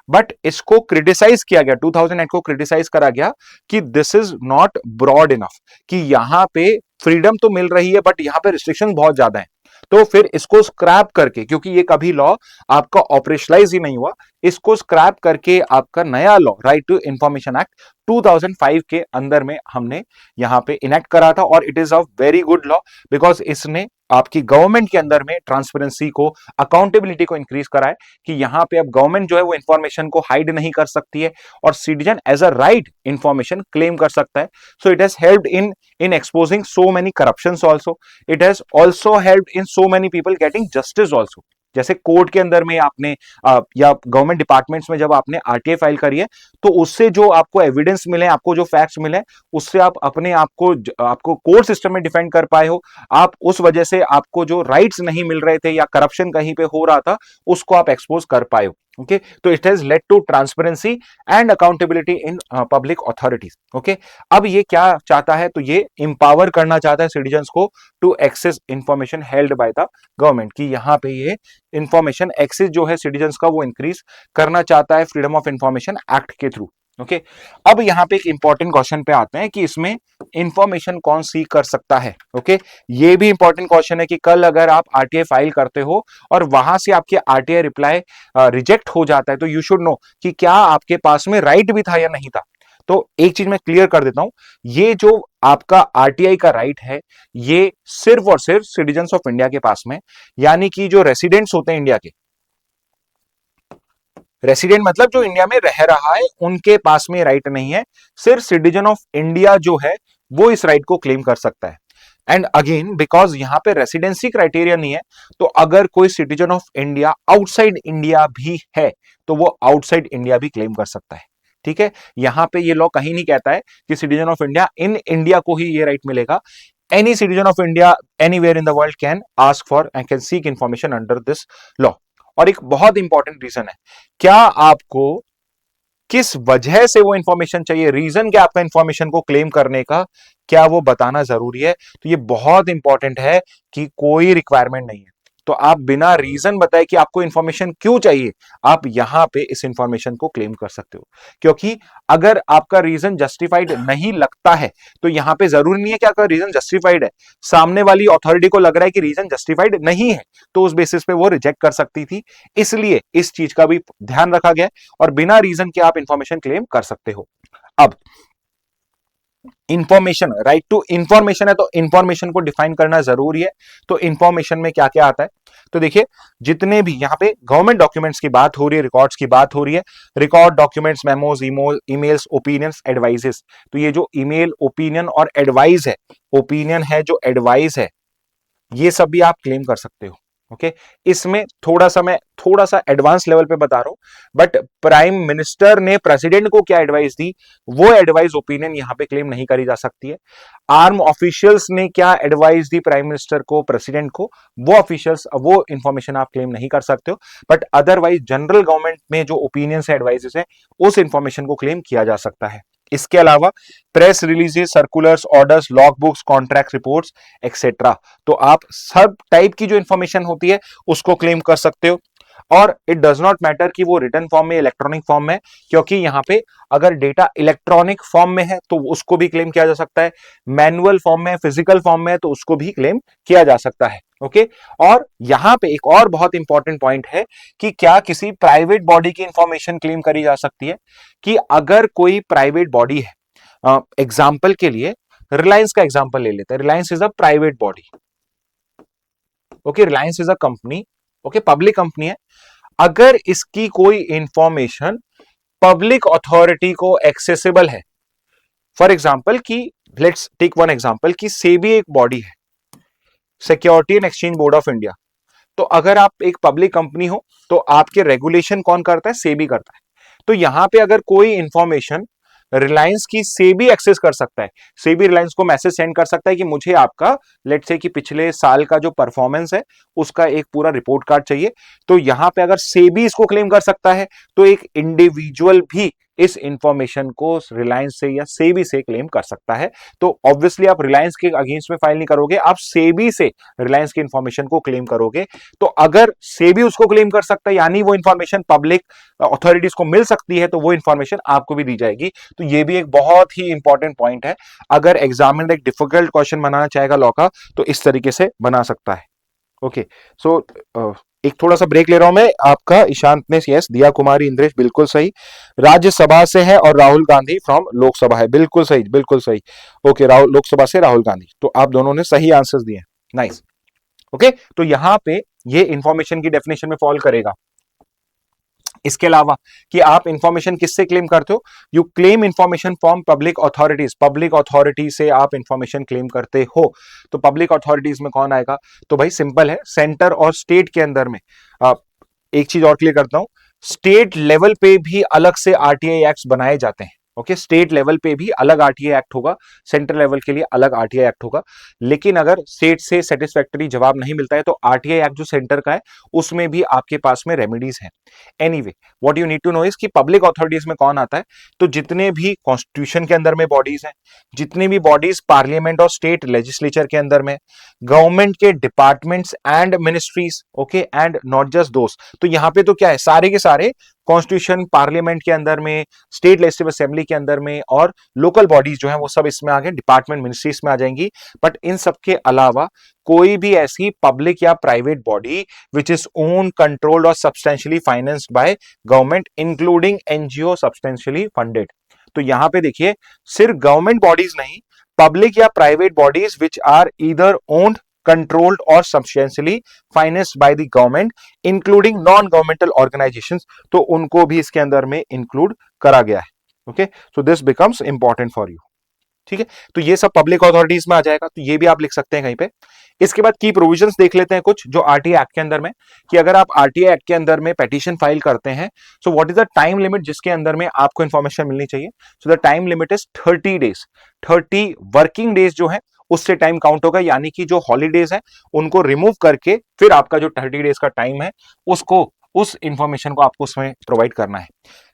but इसको क्रिटिसाइज किया गया, 2008 को क्रिटिसाइज करा गया कि this is not broad enough, कि यहां पे फ्रीडम तो मिल रही है बट यहां पे रिस्ट्रिक्शन बहुत ज्यादा है। तो फिर इसको स्क्रैप करके, क्योंकि ये कभी लॉ आपका ऑपरेशनलाइज ही नहीं हुआ, इसको स्क्रैप करके आपका नया law right to information act 2005 के अंदर में हमने यहां पे इनेक्ट करा था, और it is a very good law because इसने आपकी गवर्नमेंट के अंदर में ट्रांसपेरेंसी को, अकाउंटेबिलिटी को इंक्रीज करा है कि यहां पे अब गवर्नमेंट जो है वो इंफॉर्मेशन को हाइड नहीं कर सकती है और citizen as a right information claim कर सकता है। So it has helped in exposing so many corruptions also, it has also helped in so many people getting justice also. जैसे कोर्ट के अंदर में आपने या गवर्नमेंट डिपार्टमेंट्स में जब आपने आरटीआई फाइल करी है तो उससे जो आपको एविडेंस मिले, आपको जो फैक्ट्स मिले, उससे आप अपने आपको कोर्ट सिस्टम में डिफेंड कर पाए हो, आप उस वजह से आपको जो राइट्स नहीं मिल रहे थे या करप्शन कहीं पे हो रहा था उसको आप एक्सपोज कर पाए हो। ओके, तो it has led to transparency and accountability in public authorities. Okay, अब ये क्या चाहता है, तो ये इंपावर करना चाहता है सिटीजन्स को to access information held by the government, कि यहां पे ये इंफॉर्मेशन एक्सेस जो है सिटीजन्स का वो इंक्रीज करना चाहता है फ्रीडम ऑफ इंफॉर्मेशन एक्ट के थ्रू। ओके, अब यहां पे एक इंपॉर्टेंट क्वेश्चन पे आते हैं कि इसमें इंफॉर्मेशन कौन सी कर सकता है। ओके, ये भी इंपॉर्टेंट क्वेश्चन है कि कल अगर आप आरटीआई फाइल करते हो और वहां से आपके आरटीआई रिप्लाई रिजेक्ट हो जाता है तो यू शुड नो कि क्या आपके पास में राइट भी था या नहीं था। तो एक चीज मैं क्लियर कर देता हूं, ये जो आपका आरटीआई का राइट है ये सिर्फ और सिर्फ सिटीजन्स ऑफ इंडिया के पास में, यानी कि जो रेसिडेंट्स होते हैं इंडिया के, रेसिडेंट मतलब जो इंडिया में रह रहा है, उनके पास में राइट नहीं है, सिर्फ सिटीजन ऑफ इंडिया जो है वो इस राइट को क्लेम कर सकता है। एंड अगेन बिकॉज यहां पे रेसिडेंसी क्राइटेरिया नहीं है, तो अगर कोई citizen of India outside India भी है तो वो आउटसाइड इंडिया भी क्लेम कर सकता है। ठीक है, यहां पे ये लॉ कहीं नहीं कहता है कि citizen of India in India को ही ये राइट मिलेगा। Any citizen of India anywhere in the world can ask for and can seek information under this law. और एक बहुत इंपॉर्टेंट रीजन है, क्या आपको किस वजह से वो इंफॉर्मेशन चाहिए, रीजन क्या आपका इंफॉर्मेशन को क्लेम करने का, क्या वो बताना जरूरी है। तो ये बहुत इंपॉर्टेंट है कि कोई रिक्वायरमेंट नहीं है, तो आप बिना रीजन बताए कि आपको इंफॉर्मेशन क्यों चाहिए, आप यहां पे इस इंफॉर्मेशन को क्लेम कर सकते हो। क्योंकि अगर आपका रीजन जस्टिफाइड नहीं लगता है तो यहां पे जरूरी नहीं है कि आपका रीजन जस्टिफाइड है, सामने वाली अथॉरिटी को लग रहा है कि रीजन जस्टिफाइड नहीं है तो उस बेसिस पे वो रिजेक्ट कर सकती थी। इसलिए इस चीज का भी ध्यान रखा गया और बिना रीजन के आप इंफॉर्मेशन क्लेम कर सकते हो। अब इंफॉर्मेशन, राइट टू इंफॉर्मेशन है तो इंफॉर्मेशन को डिफाइन करना जरूरी है। तो इंफॉर्मेशन में क्या क्या आता है, तो देखिए जितने भी यहां पे गवर्नमेंट डॉक्यूमेंट्स की बात हो रही है, रिकॉर्ड्स की बात हो रही है, record, documents, memos, emails, opinions, advises, तो ये जो ईमेल, ओपिनियन और एडवाइस है, ओपिनियन है जो एडवाइस है, ये सब भी आप क्लेम कर सकते हो। ओके, इसमें मैं थोड़ा सा एडवांस लेवल पे बता रहा हूं, बट प्राइम मिनिस्टर ने प्रेसिडेंट को क्या एडवाइस दी, वो एडवाइस, ओपिनियन यहां पे क्लेम नहीं करी जा सकती है। आर्म ऑफिशियल्स ने क्या एडवाइस दी प्राइम मिनिस्टर को, प्रेसिडेंट को, वो इंफॉर्मेशन आप क्लेम नहीं कर सकते हो। बट अदरवाइज जनरल गवर्नमेंट में जो ओपिनियंस है, एडवाइसेस है, उस इंफॉर्मेशन को क्लेम किया जा सकता है। इसके अलावा press releases, circulars, orders, log books, contract reports etcetera, तो आप सब टाइप की जो इंफॉर्मेशन होती है उसको क्लेम कर सकते हो। और इट डज नॉट मैटर कि वो रिटन फॉर्म में, इलेक्ट्रॉनिक फॉर्म में, क्योंकि यहां पे अगर डेटा इलेक्ट्रॉनिक फॉर्म में है तो उसको भी क्लेम किया जा सकता है, मैनुअल फॉर्म में, फिजिकल फॉर्म में है तो उसको भी क्लेम किया जा सकता है। ओके, और यहां पे एक और बहुत इंपॉर्टेंट पॉइंट है कि क्या किसी प्राइवेट बॉडी की इंफॉर्मेशन क्लेम करी जा सकती है, कि अगर कोई प्राइवेट बॉडी है, एग्जाम्पल के लिए रिलायंस का एग्जाम्पल ले लेते हैं, Reliance is a private body. Okay, Reliance is a company, okay, public company है। अगर इसकी कोई इंफॉर्मेशन पब्लिक अथॉरिटी को एक्सेसिबल है, फॉर एग्जाम्पल कि लेट्स टेक वन एग्जाम्पल कि सेबी एक बॉडी है, security and exchange board of India, तो अगर आप एक पब्लिक कंपनी हो तो आपके रेगुलेशन कौन करता है, सेबी करता है। तो यहां पे अगर कोई इंफॉर्मेशन रिलायंस की सेबी एक्सेस कर सकता है, सेबी रिलायंस को मैसेज सेंड कर सकता है कि मुझे आपका लेट्स से कि पिछले साल का जो परफॉर्मेंस है उसका एक पूरा रिपोर्ट कार्ड चाहिए। तो यहां पे अगर सेबी इसको क्लेम कर सकता है तो एक इंडिविजुअल भी इस इंफॉर्मेशन को रिलायंस से या सेबी से क्लेम कर सकता है। तो ऑब्वियसली आप रिलायंस के अगेंस्ट में फाइल नहीं करोगे, आप सेबी से रिलायंस की इंफॉर्मेशन को क्लेम करोगे। तो अगर सेबी उसको क्लेम कर सकता है यानी वो इंफॉर्मेशन पब्लिक अथॉरिटीज को मिल सकती है, तो वो इंफॉर्मेशन आपको भी दी जाएगी। तो ये भी एक बहुत ही इंपॉर्टेंट पॉइंट है। अगर एग्जामिनर एक डिफिकल्ट क्वेश्चन बनाना चाहेगा लॉ का तो इस तरीके से बना सकता है। ओके सो एक थोड़ा सा ब्रेक ले रहा हूं मैं। आपका ईशांत ने यस, दिया कुमारी इंद्रेश बिल्कुल सही, राज्यसभा से है, और राहुल गांधी फ्रॉम लोकसभा है, बिल्कुल सही बिल्कुल सही। ओके, राहुल लोकसभा से राहुल गांधी, तो आप दोनों ने सही आंसर्स दिए, नाइस। ओके, तो यहां पे ये इंफॉर्मेशन की डेफिनेशन में फॉल करेगा। इसके अलावा कि आप इंफॉर्मेशन किससे क्लेम करते हो, you claim information from public authorities, public authority से आप इंफॉर्मेशन क्लेम करते हो। तो पब्लिक अथॉरिटीज में कौन आएगा, तो भाई सिंपल है, सेंटर और स्टेट के अंदर में। एक चीज और क्लियर करता हूं, स्टेट लेवल पे भी अलग से आरटीआई एक्ट बनाए जाते हैं। ओके, स्टेट लेवल पे भी अलग आरटीआई एक्ट होगा, सेंट्रल लेवल के लिए अलग आरटीआई एक्ट होगा। लेकिन अगर स्टेट से सेटिस्फैक्टरी जवाब नहीं मिलता है तो आरटीआई एक्ट जो सेंटर का है उसमें भी आपके पास में रेमेडीज हैं। Anyway, what you need to know is कि पब्लिक अथॉरिटीज में कौन आता है, तो जितने भी कॉन्स्टिट्यूशन के अंदर में बॉडीज हैं, जितनी भी बॉडीज पार्लियामेंट और स्टेट लेजिस्लेचर के अंदर में, गवर्नमेंट के departments and ministries, okay, and not just दोस्त। तो यहां पे तो क्या है, सारे के सारे कॉन्स्टिट्यूशन पार्लियामेंट के अंदर में, स्टेट लेजिस्लेटिव असेंबली के अंदर में, और लोकल बॉडीज जो है वो सब इसमें आ गए, डिपार्टमेंट मिनिस्ट्रीज में आ जाएंगी। बट इन सब के अलावा कोई भी ऐसी पब्लिक या private body which is own, controlled और substantially financed by government, including NGO substantially funded. तो यहां पे देखिए, सिर्फ गवर्नमेंट बॉडीज नहीं, पब्लिक या private bodies which are either owned, controlled or substantially financed by the government including non governmental organizations, तो उनको भी इसके अंदर में इंक्लूड करा गया है। Okay, so this becomes important for you. ठीक है, तो ये सब पब्लिक अथॉरिटीज में आ जाएगा, तो ये भी आप लिख सकते हैं कहीं पे। इसके बाद की प्रोविजंस देख लेते हैं कुछ जो आरटीआई एक्ट के अंदर में, कि अगर आप आरटीआई एक्ट के अंदर में पेटिशन फाइल करते हैं, so what is the time limit जिसके अंदर में आपको इंफॉर्मेशन मिलनी चाहिए। So the time limit is 30 days, 30 working days जो है उससे टाइम काउंट होगा, यानी कि जो हॉलीडेज है उनको रिमूव करके फिर आपका जो 30 डेज का टाइम है उसको, उस इंफॉर्मेशन को आपको उसमें प्रोवाइड करना है।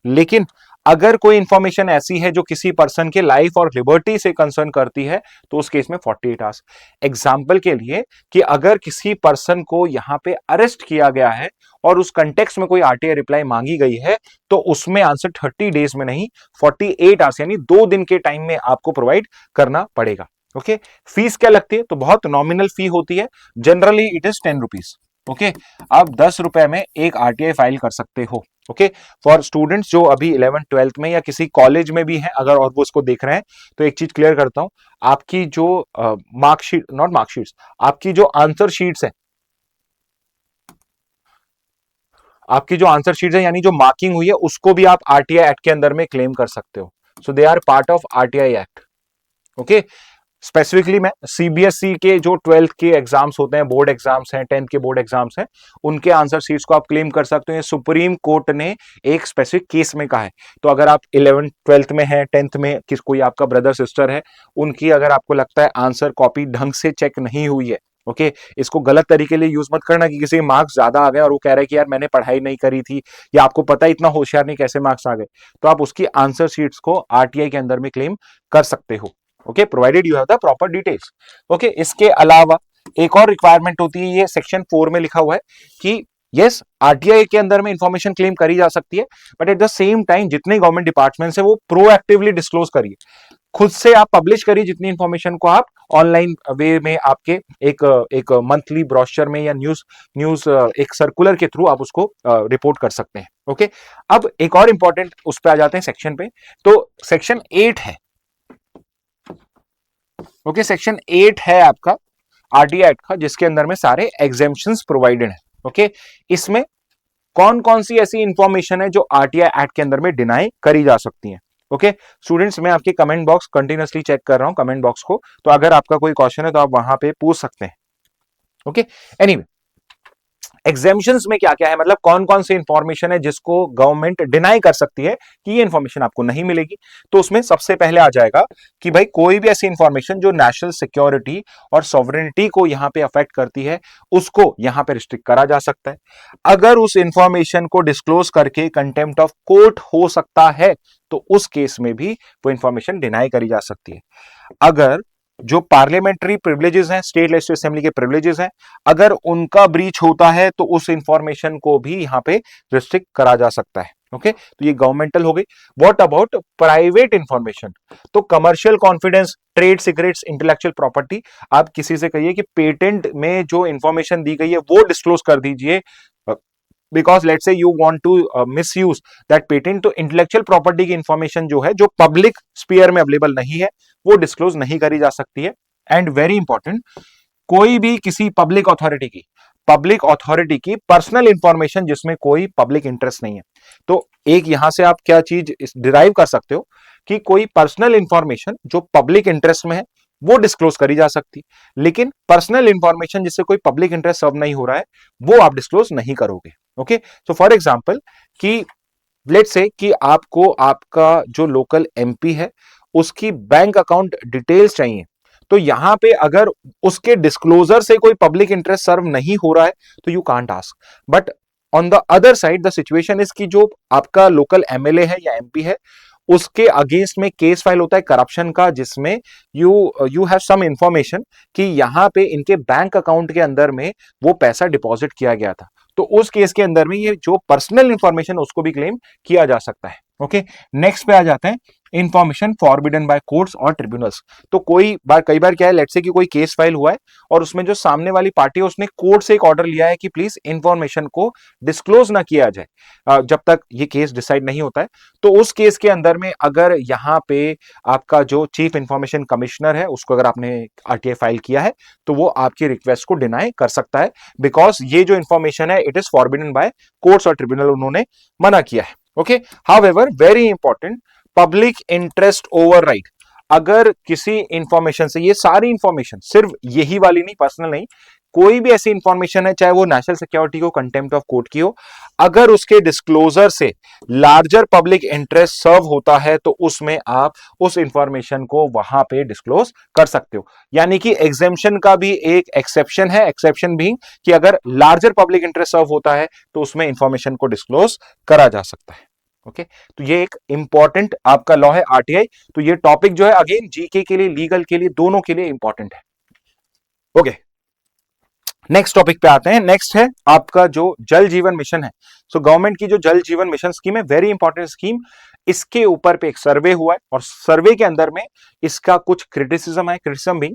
लेकिन अगर कोई इंफॉर्मेशन ऐसी है जो किसी पर्सन के लाइफ और लिबर्टी से कंसर्न करती है तो उस केस में 48 आवर्स। एग्जाम्पल के लिए कि अगर किसी पर्सन को यहां पे अरेस्ट किया गया है और उस कंटेक्स्ट में कोई आरटीआई रिप्लाई मांगी गई है तो उसमें आंसर 30 डेज में नहीं 48 आवर्स यानी 2 दिन के टाइम में आपको प्रोवाइड करना पड़ेगा। ओके, फीस क्या लगती है, तो बहुत नॉमिनल फी होती है, generally it is 10 rupees. Okay, आप 10 रुपए में एक आरटीआई फाइल कर सकते हो। ओके, फॉर स्टूडेंट्स जो अभी 11th 12th में या किसी कॉलेज में भी हैं अगर और वो उसको देख रहे हैं, तो एक चीज क्लियर करता हूं, आपकी जो मार्कशीट, नॉट मार्कशीट्स, आपकी जो आंसर शीट्स है, आपकी जो आंसर शीट्स है यानी जो मार्किंग हुई है उसको भी आप आरटीआई एक्ट के अंदर में क्लेम कर सकते हो। So they are part of RTI act. Okay, specifically मैं सीबीएसई के जो 12th के एग्जाम्स होते हैं, बोर्ड एग्जाम्स हैं, 10th के बोर्ड एग्जाम्स हैं, उनके आंसर शीट्स को आप क्लेम कर सकते हो। ये सुप्रीम कोर्ट ने एक स्पेसिफिक केस में कहा है। तो अगर आप 11th 12th में है, 10th में किस कोई आपका ब्रदर सिस्टर है, उनकी अगर आपको लगता है आंसर कॉपी ढंग से चेक नहीं हुई है, ओके, इसको गलत तरीके लिए यूज मत करना कि किसी के मार्क्स ज्यादा आ गए और वो कह रहे हैं कि यार मैंने पढ़ाई नहीं करी थी, या आपको पता है इतना होशियार नहीं कैसे मार्क्स आ गए, तो आप उसकी आंसर शीट्स को आरटीआई के अंदर में क्लेम कर सकते हो। Okay, provided you have the proper details. Okay, इसके अलावा एक और रिक्वायरमेंट होती है, ये सेक्शन 4 में लिखा हुआ है कि यस, आरटीआई के अंदर में इंफॉर्मेशन क्लेम करी जा सकती है, but at the same time जितने गवर्नमेंट डिपार्टमेंट्स है वो प्रोएक्टिवली डिस्क्लोज करिए, खुद से आप पब्लिश करिए जितनी इंफॉर्मेशन को आप ऑनलाइन वे में आपके एक मंथली ब्रोशर में या न्यूज एक सर्कुलर के थ्रू आप उसको रिपोर्ट कर सकते हैं। ओके, अब एक और इंपॉर्टेंट उस पर आ जाते हैं सेक्शन पे, तो सेक्शन 8 है। ओके, सेक्शन 8 है आपका आरटीआई एक्ट का, जिसके अंदर में सारे एग्जेम्पशंस प्रोवाइडेड है। ओके, इसमें कौन कौन सी ऐसी इंफॉर्मेशन है जो आरटीआई एक्ट के अंदर में डिनाई करी जा सकती है। ओके, स्टूडेंट्स, मैं आपके कमेंट बॉक्स कंटिन्यूअसली चेक कर रहा हूं, कमेंट बॉक्स को, तो अगर आपका कोई क्वेश्चन है तो आप वहां पे पूछ सकते हैं। ओके, एनीवे, एग्जेम्पशंस में क्या क्या है, मतलब कौन कौन सी इंफॉर्मेशन है जिसको गवर्नमेंट डिनाई कर सकती है कि ये इंफॉर्मेशन आपको नहीं मिलेगी। तो उसमें सबसे पहले आ जाएगा कि भाई कोई भी ऐसी इंफॉर्मेशन जो नेशनल सिक्योरिटी और सॉवरेनिटी को यहां पे अफेक्ट करती है उसको यहां पे रिस्ट्रिक्ट करा जा सकता है। अगर उस इंफॉर्मेशन को डिस्क्लोज करके कंटेम्प्ट ऑफ कोर्ट हो सकता है तो उस केस में भी वो इंफॉर्मेशन डिनाई करी जा सकती है। अगर जो पार्लियामेंट्री प्रिविलेजेस हैं, स्टेट लेजिस्लेटिव असेंबली के प्रिविलेजेस हैं, अगर उनका ब्रीच होता है तो उस इंफॉर्मेशन को भी यहां पे रिस्ट्रिक्ट करा जा सकता है। ओके, तो ये गवर्नमेंटल हो गई। What about private information? तो commercial confidence, trade secrets, intellectual property, आप किसी से कहिए कि पेटेंट में जो इंफॉर्मेशन दी गई है वो डिस्क्लोज कर दीजिए, because let's say you want to misuse that patent, तो इंटेलेक्चुअल प्रॉपर्टी की इंफॉर्मेशन जो है, जो पब्लिक स्पीयर में अवेलेबल नहीं है, वो डिस्क्लोज नहीं करी जा सकती है। एंड वेरी इंपॉर्टेंट, कोई भी किसी पब्लिक अथॉरिटी की पर्सनल इंफॉर्मेशन जिसमें कोई पब्लिक इंटरेस्ट नहीं है, तो एक यहां से आप क्या चीज डिराइव कर सकते हो कि कोई पर्सनल इंफॉर्मेशन जो पब्लिक इंटरेस्ट में है वो डिस्क्लोज करी जा सकती, लेकिन पर्सनल इंफॉर्मेशन जिससे कोई पब्लिक इंटरेस्ट सर्व नहीं हो रहा है वो आप डिस्क्लोज नहीं करोगे। ओके, सो फॉर एग्जांपल कि लेट्स से कि आपको आपका जो लोकल एमपी है उसकी बैंक अकाउंट डिटेल्स चाहिए, तो यहां पे अगर उसके डिस्क्लोजर से कोई पब्लिक इंटरेस्ट सर्व नहीं हो रहा है तो you can't ask. But on the other side the situation is कि जो आपका लोकल एमएलए है या एमपी है उसके अगेंस्ट में केस फाइल होता है करप्शन का, जिसमें you you have some information कि यहां पे इनके बैंक अकाउंट के अंदर में वो पैसा डिपॉजिट किया गया था, तो उस केस के अंदर में ये जो पर्सनल इंफॉर्मेशन उसको भी क्लेम किया जा सकता है। ओके, नेक्स्ट पे आ जाते हैं इंफॉर्मेशन फॉरबिडन बाय कोर्ट्स और ट्रिब्यूनल्स। तो कई बार क्या है, लेट्स से कि कोई केस फाइल हुआ है और उसमें जो सामने वाली पार्टी है उसने कोर्ट से एक ऑर्डर लिया है कि प्लीज इंफॉर्मेशन को डिस्क्लोज ना किया जाए जब तक ये केस डिसाइड नहीं होता है। तो उस केस के अंदर में अगर यहाँ पे आपका जो चीफ इंफॉर्मेशन कमिश्नर है उसको अगर आपने आरटीआई फाइल किया है तो वो आपकी रिक्वेस्ट को डिनाई कर सकता है, बिकॉज ये जो इंफॉर्मेशन है it is forbidden bye courts और ट्रिब्यूनल, उन्होंने मना किया है। Okay, however very important, public interest override. अगर किसी इंफॉर्मेशन से, ये सारी इंफॉर्मेशन सिर्फ यही वाली नहीं, पर्सनल नहीं, कोई भी ऐसी इंफॉर्मेशन है चाहे वो नेशनल सिक्योरिटी को कंटेम्प्ट ऑफ कोर्ट की हो, अगर उसके डिस्क्लोजर से लार्जर पब्लिक इंटरेस्ट सर्व होता है तो उसमें आप उस इंफॉर्मेशन को वहां पे डिस्क्लोज कर सकते हो। यानी कि एग्जेम्पशन का भी एक एक्सेप्शन है, एक्सेप्शन भी कि अगर लार्जर पब्लिक इंटरेस्ट सर्व होता है तो उसमें इंफॉर्मेशन को डिस्क्लोज करा जा सकता है। ओके, तो ये एक इंपॉर्टेंट आपका लॉ है आरटीआई। तो ये टॉपिक जो है अगेन जीके के लिए, लीगल के लिए, दोनों के लिए इंपॉर्टेंट है। ओके, नेक्स्ट टॉपिक पे आते हैं। नेक्स्ट है आपका जो जल जीवन मिशन है। सो गवर्नमेंट की जो जल जीवन मिशन स्कीम है, वेरी इंपॉर्टेंट स्कीम। इसके ऊपर पे एक सर्वे हुआ है और सर्वे के अंदर में इसका कुछ क्रिटिसिज्म है, क्रिटिसिज्म भी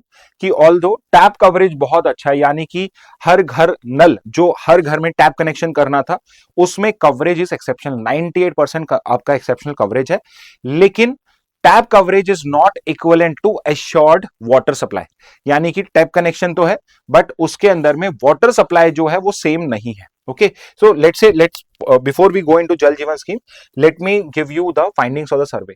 कि ऑल्दो टैप कवरेज बहुत अच्छा है, यानी कि हर घर नल, जो हर घर में टैप कनेक्शन करना था उसमें कवरेज इज एक्सेप्शनल, 98% का आपका एक्सेप्शनल कवरेज है, लेकिन tap coverage is not equivalent to assured water supply. यानी कि टैप कनेक्शन तो है बट उसके अंदर में वाटर सप्लाई जो है वो सेम नहीं है। Okay, so let's before we go into Jal Jeevan scheme, let me give you the findings of the survey.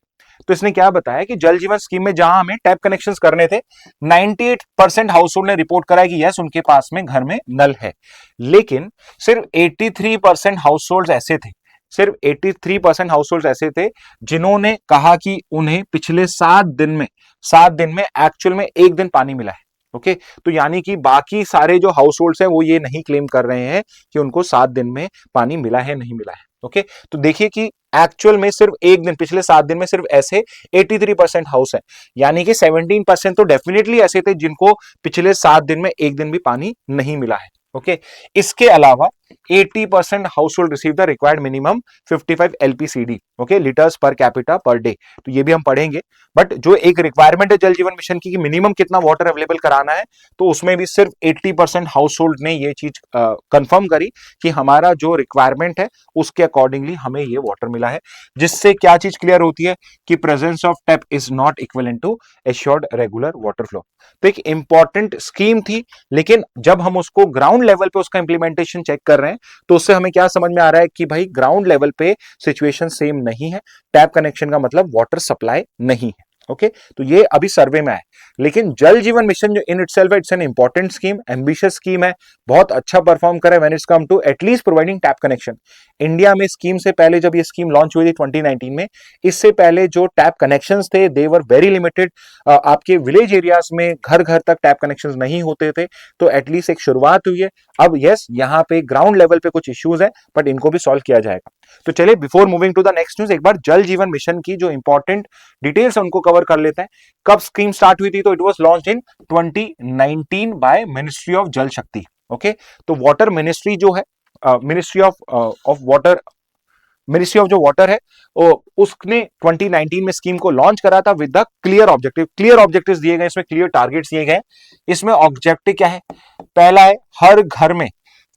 तो इसने क्या बताया कि जल जीवन स्कीम में जहां हमें टैप कनेक्शंस करने थे, 98% हाउस होल्ड ने रिपोर्ट करा कि यस उनके पास में घर में नल है, लेकिन सिर्फ 83% हाउस होल्ड ऐसे थे, सिर्फ 83% हाउस होल्ड ऐसे थे जिन्होंने कहा कि उन्हें पिछले 7 दिन में एक्चुअल में 1 दिन पानी मिला है। ओके, तो यानी कि बाकी सारे जो हाउस होल्ड हैं वो ये नहीं क्लेम कर रहे हैं कि उनको 7 दिन में पानी मिला है, नहीं मिला है। ओके, तो देखिए कि एक्चुअल में सिर्फ 1 दिन, पिछले 7 दिन में सिर्फ ऐसे 83% हाउस है, यानी कि 17% तो डेफिनेटली ऐसे थे जिनको पिछले 7 दिन में 1 दिन भी पानी नहीं मिला है। ओके, इसके अलावा 80% house hold receive the required minimum 55 LPCD, okay, litres per capita per day. तो ये भी हम पढ़ेंगे, बट जो एक रिक्वायरमेंट है जल जीवन मिशन की कि मिनिमम कितना वाटर अवेलेबल कराना है, तो उसमें भी सिर्फ 80% हाउस होल्ड ने ये चीज कंफर्म करी कि हमारा जो रिक्वायरमेंट है उसके अकॉर्डिंगली हमें ये वाटर मिला है, जिससे क्या चीज क्लियर होती है कि presence of tap is not equivalent to assured regular water flow. तो एक इंपॉर्टेंट स्कीम थी, लेकिन जब हम उसको ग्राउंड लेवल पे उसका इंप्लीमेंटेशन चेक कर रहे हैं तो उससे हमें क्या समझ में आ रहा है कि भाई ग्राउंड लेवल पे सिचुएशन सेम नहीं है, टैप कनेक्शन का मतलब वाटर सप्लाई नहीं है। ओके तो ये अभी सर्वे में है, लेकिन जल जीवन मिशन जो in itself it's an important scheme, ambitious scheme है, बहुत अच्छा परफॉर्म करे when it's come to at least providing tap connection. India में स्कीम से पहले जब ये स्कीम लॉन्च हुई थी 2019 में, इससे पहले जो टैप कनेक्शंस थे दे वर वेरी लिमिटेड। आपके विलेज एरियाज में घर घर तक टैप कनेक्शंस नहीं होते थे, तो एटलीस्ट एक शुरुआत हुई है। अब यस यहाँ पे ग्राउंड लेवल पे कुछ इश्यूज है, बट इनको भी सॉल्व किया जाएगा। तो चलिए before moving to the next news, एक बार जल जीवन मिशन की जो इंपॉर्टेंट डिटेल्स है उनको कवर कर लेते हैं। कब स्कीम स्टार्ट हुई थी, तो it was launched in 2019 by ministry of जल शक्ति। ओके तो वाटर मिनिस्ट्री जो है, ministry of water, ministry of जो वाटर है, उसने 2019 में स्कीम को लॉन्च करा था with the clear objective. Clear objectives दिए गए, इसमें क्लियर टारगेट्स दिए गए। इसमें ऑब्जेक्टिव क्या है, पहला है हर घर में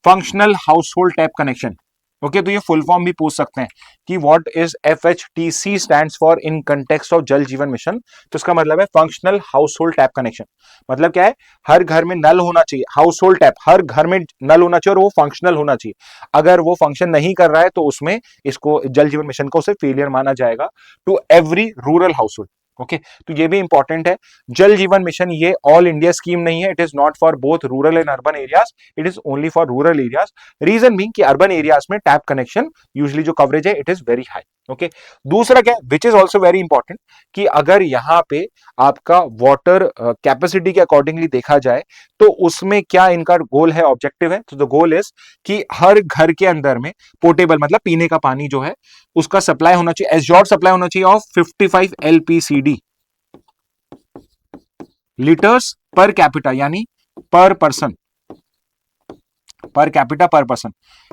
functional house hold tap connection. Okay तो ये फुल फॉर्म भी पूछ सकते हैं कि what is FHTC stands for in context of जल जीवन मिशन। तो इसका मतलब है functional house hold tap connection. मतलब क्या है, हर घर में नल होना चाहिए, हाउस होल्ड टैप, हर घर में नल होना चाहिए और वो फंक्शनल होना चाहिए। अगर वो फंक्शन नहीं कर रहा है तो उसमें इसको जल जीवन मिशन को उसे फेलियर माना जाएगा to every rural household. Okay तो ये भी इंपॉर्टेंट है। जल जीवन मिशन ये ऑल इंडिया स्कीम नहीं है, it is not for both rural and urban areas, it is only for rural areas. Reason being कि अर्बन एरियाज में टैप कनेक्शन यूजुअली जो कवरेज है it is very high. Okay दूसरा क्या, which is also very important, कि अगर यहां पे आपका वाटर कैपेसिटी के अकॉर्डिंगली देखा जाए तो उसमें क्या इनका गोल है, ऑब्जेक्टिव है। तो द गोल इज कि हर घर के अंदर में पोर्टेबल मतलब पीने का पानी जो है उसका सप्लाई होना चाहिए, एश्योर्ड सप्लाई होना चाहिए of 55 LPCD litres per capita, यानी पर पर्सन, पर कैपिटा पर पर्सन।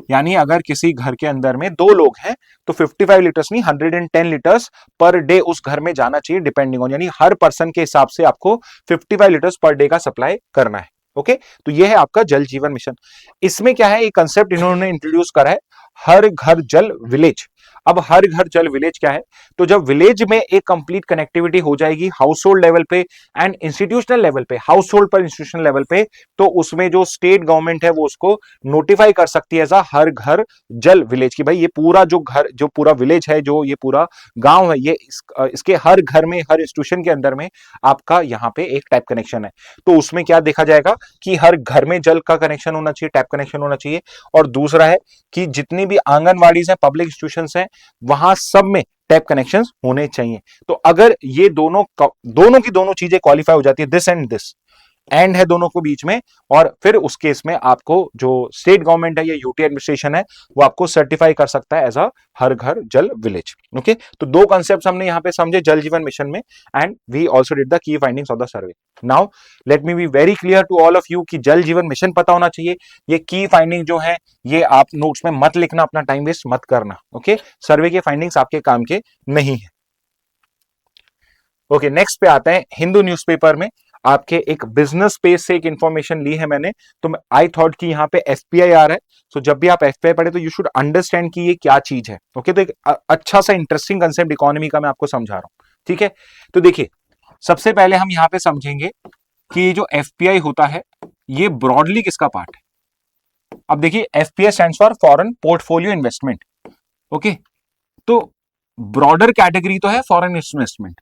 यानी अगर किसी घर के अंदर में 2 लोग हैं तो 55 लीटर्स नहीं 110 लीटर्स पर डे उस घर में जाना चाहिए, डिपेंडिंग ऑन, यानी हर पर्सन के हिसाब से आपको 55 लीटर्स पर डे का सप्लाई करना है। ओके तो ये है आपका जल जीवन मिशन। इसमें क्या है, एक कंसेप्ट इन्होंने इंट्रोड्यूस करा है, हर घर जल विलेज। अब हर घर जल विलेज क्या है, तो जब विलेज में एक कंप्लीट कनेक्टिविटी हो जाएगी हाउस होल्ड लेवल पे एंड इंस्टीट्यूशनल लेवल पे, हाउस होल्ड पर इंस्टीट्यूशनल लेवल पे, तो उसमें जो स्टेट गवर्नमेंट है वो उसको नोटिफाई कर सकती है एज अ हर घर जल विलेज की भाई ये पूरा जो घर, जो पूरा विलेज है, जो ये पूरा गांव है, ये इसके हर घर में, हर इंस्टीट्यूशन के अंदर में आपका यहाँ पे एक टैप कनेक्शन है। तो उसमें क्या देखा जाएगा कि हर घर में जल का कनेक्शन होना चाहिए, टैप कनेक्शन होना चाहिए। और दूसरा है कि जितनी भी आंगनवाड़ी हैं, पब्लिक इंस्टीट्यूशंस हैं, वहां सब में टैप कनेक्शंस होने चाहिए। तो अगर ये दोनों की दोनों चीजें क्वालिफाई हो जाती है, दिस एंड दिस, एंड है दोनों को बीच में, और फिर उस केस में आपको जो स्टेट गवर्नमेंट है या यूटी एडमिनिस्ट्रेशन है वो आपको सर्टिफाई कर सकता है एज अ हर घर जल विलेज। ओके तो 2 कॉन्सेप्ट्स हमने यहां पे समझे जल जीवन मिशन में, and we also did the key findings of the survey. Now let me be very clear to all of you कि जल जीवन मिशन पता होना चाहिए। ये की फाइंडिंग जो है ये आप नोट्स में मत लिखना, अपना टाइम वेस्ट मत करना। ओके सर्वे के फाइंडिंग्स आपके काम के नहीं है। ओके नेक्स्ट पे आते हैं, हिंदू न्यूज़पेपर में आपके एक बिजनेस पेज से एक इंफॉर्मेशन ली है मैंने, तो आई थॉट कि यहाँ पे एफपीआई आ रहा है, सो जब भी आप एफपीआई पढ़े तो यू शुड अंडरस्टैंड कि ये क्या चीज है। ओके तो एक अच्छा सा इंटरेस्टिंग कंसेप्ट इकोनॉमी का मैं आपको समझा रहा हूं, ठीक है। तो देखिए सबसे पहले हम यहाँ पे समझेंगे कि ये जो एफपीआई होता है ये ब्रॉडली किसका पार्ट है। अब देखिए FPI stands for foreign portfolio investment. Okay तो ब्रॉडर कैटेगरी तो है फॉरेन इन्वेस्टमेंट,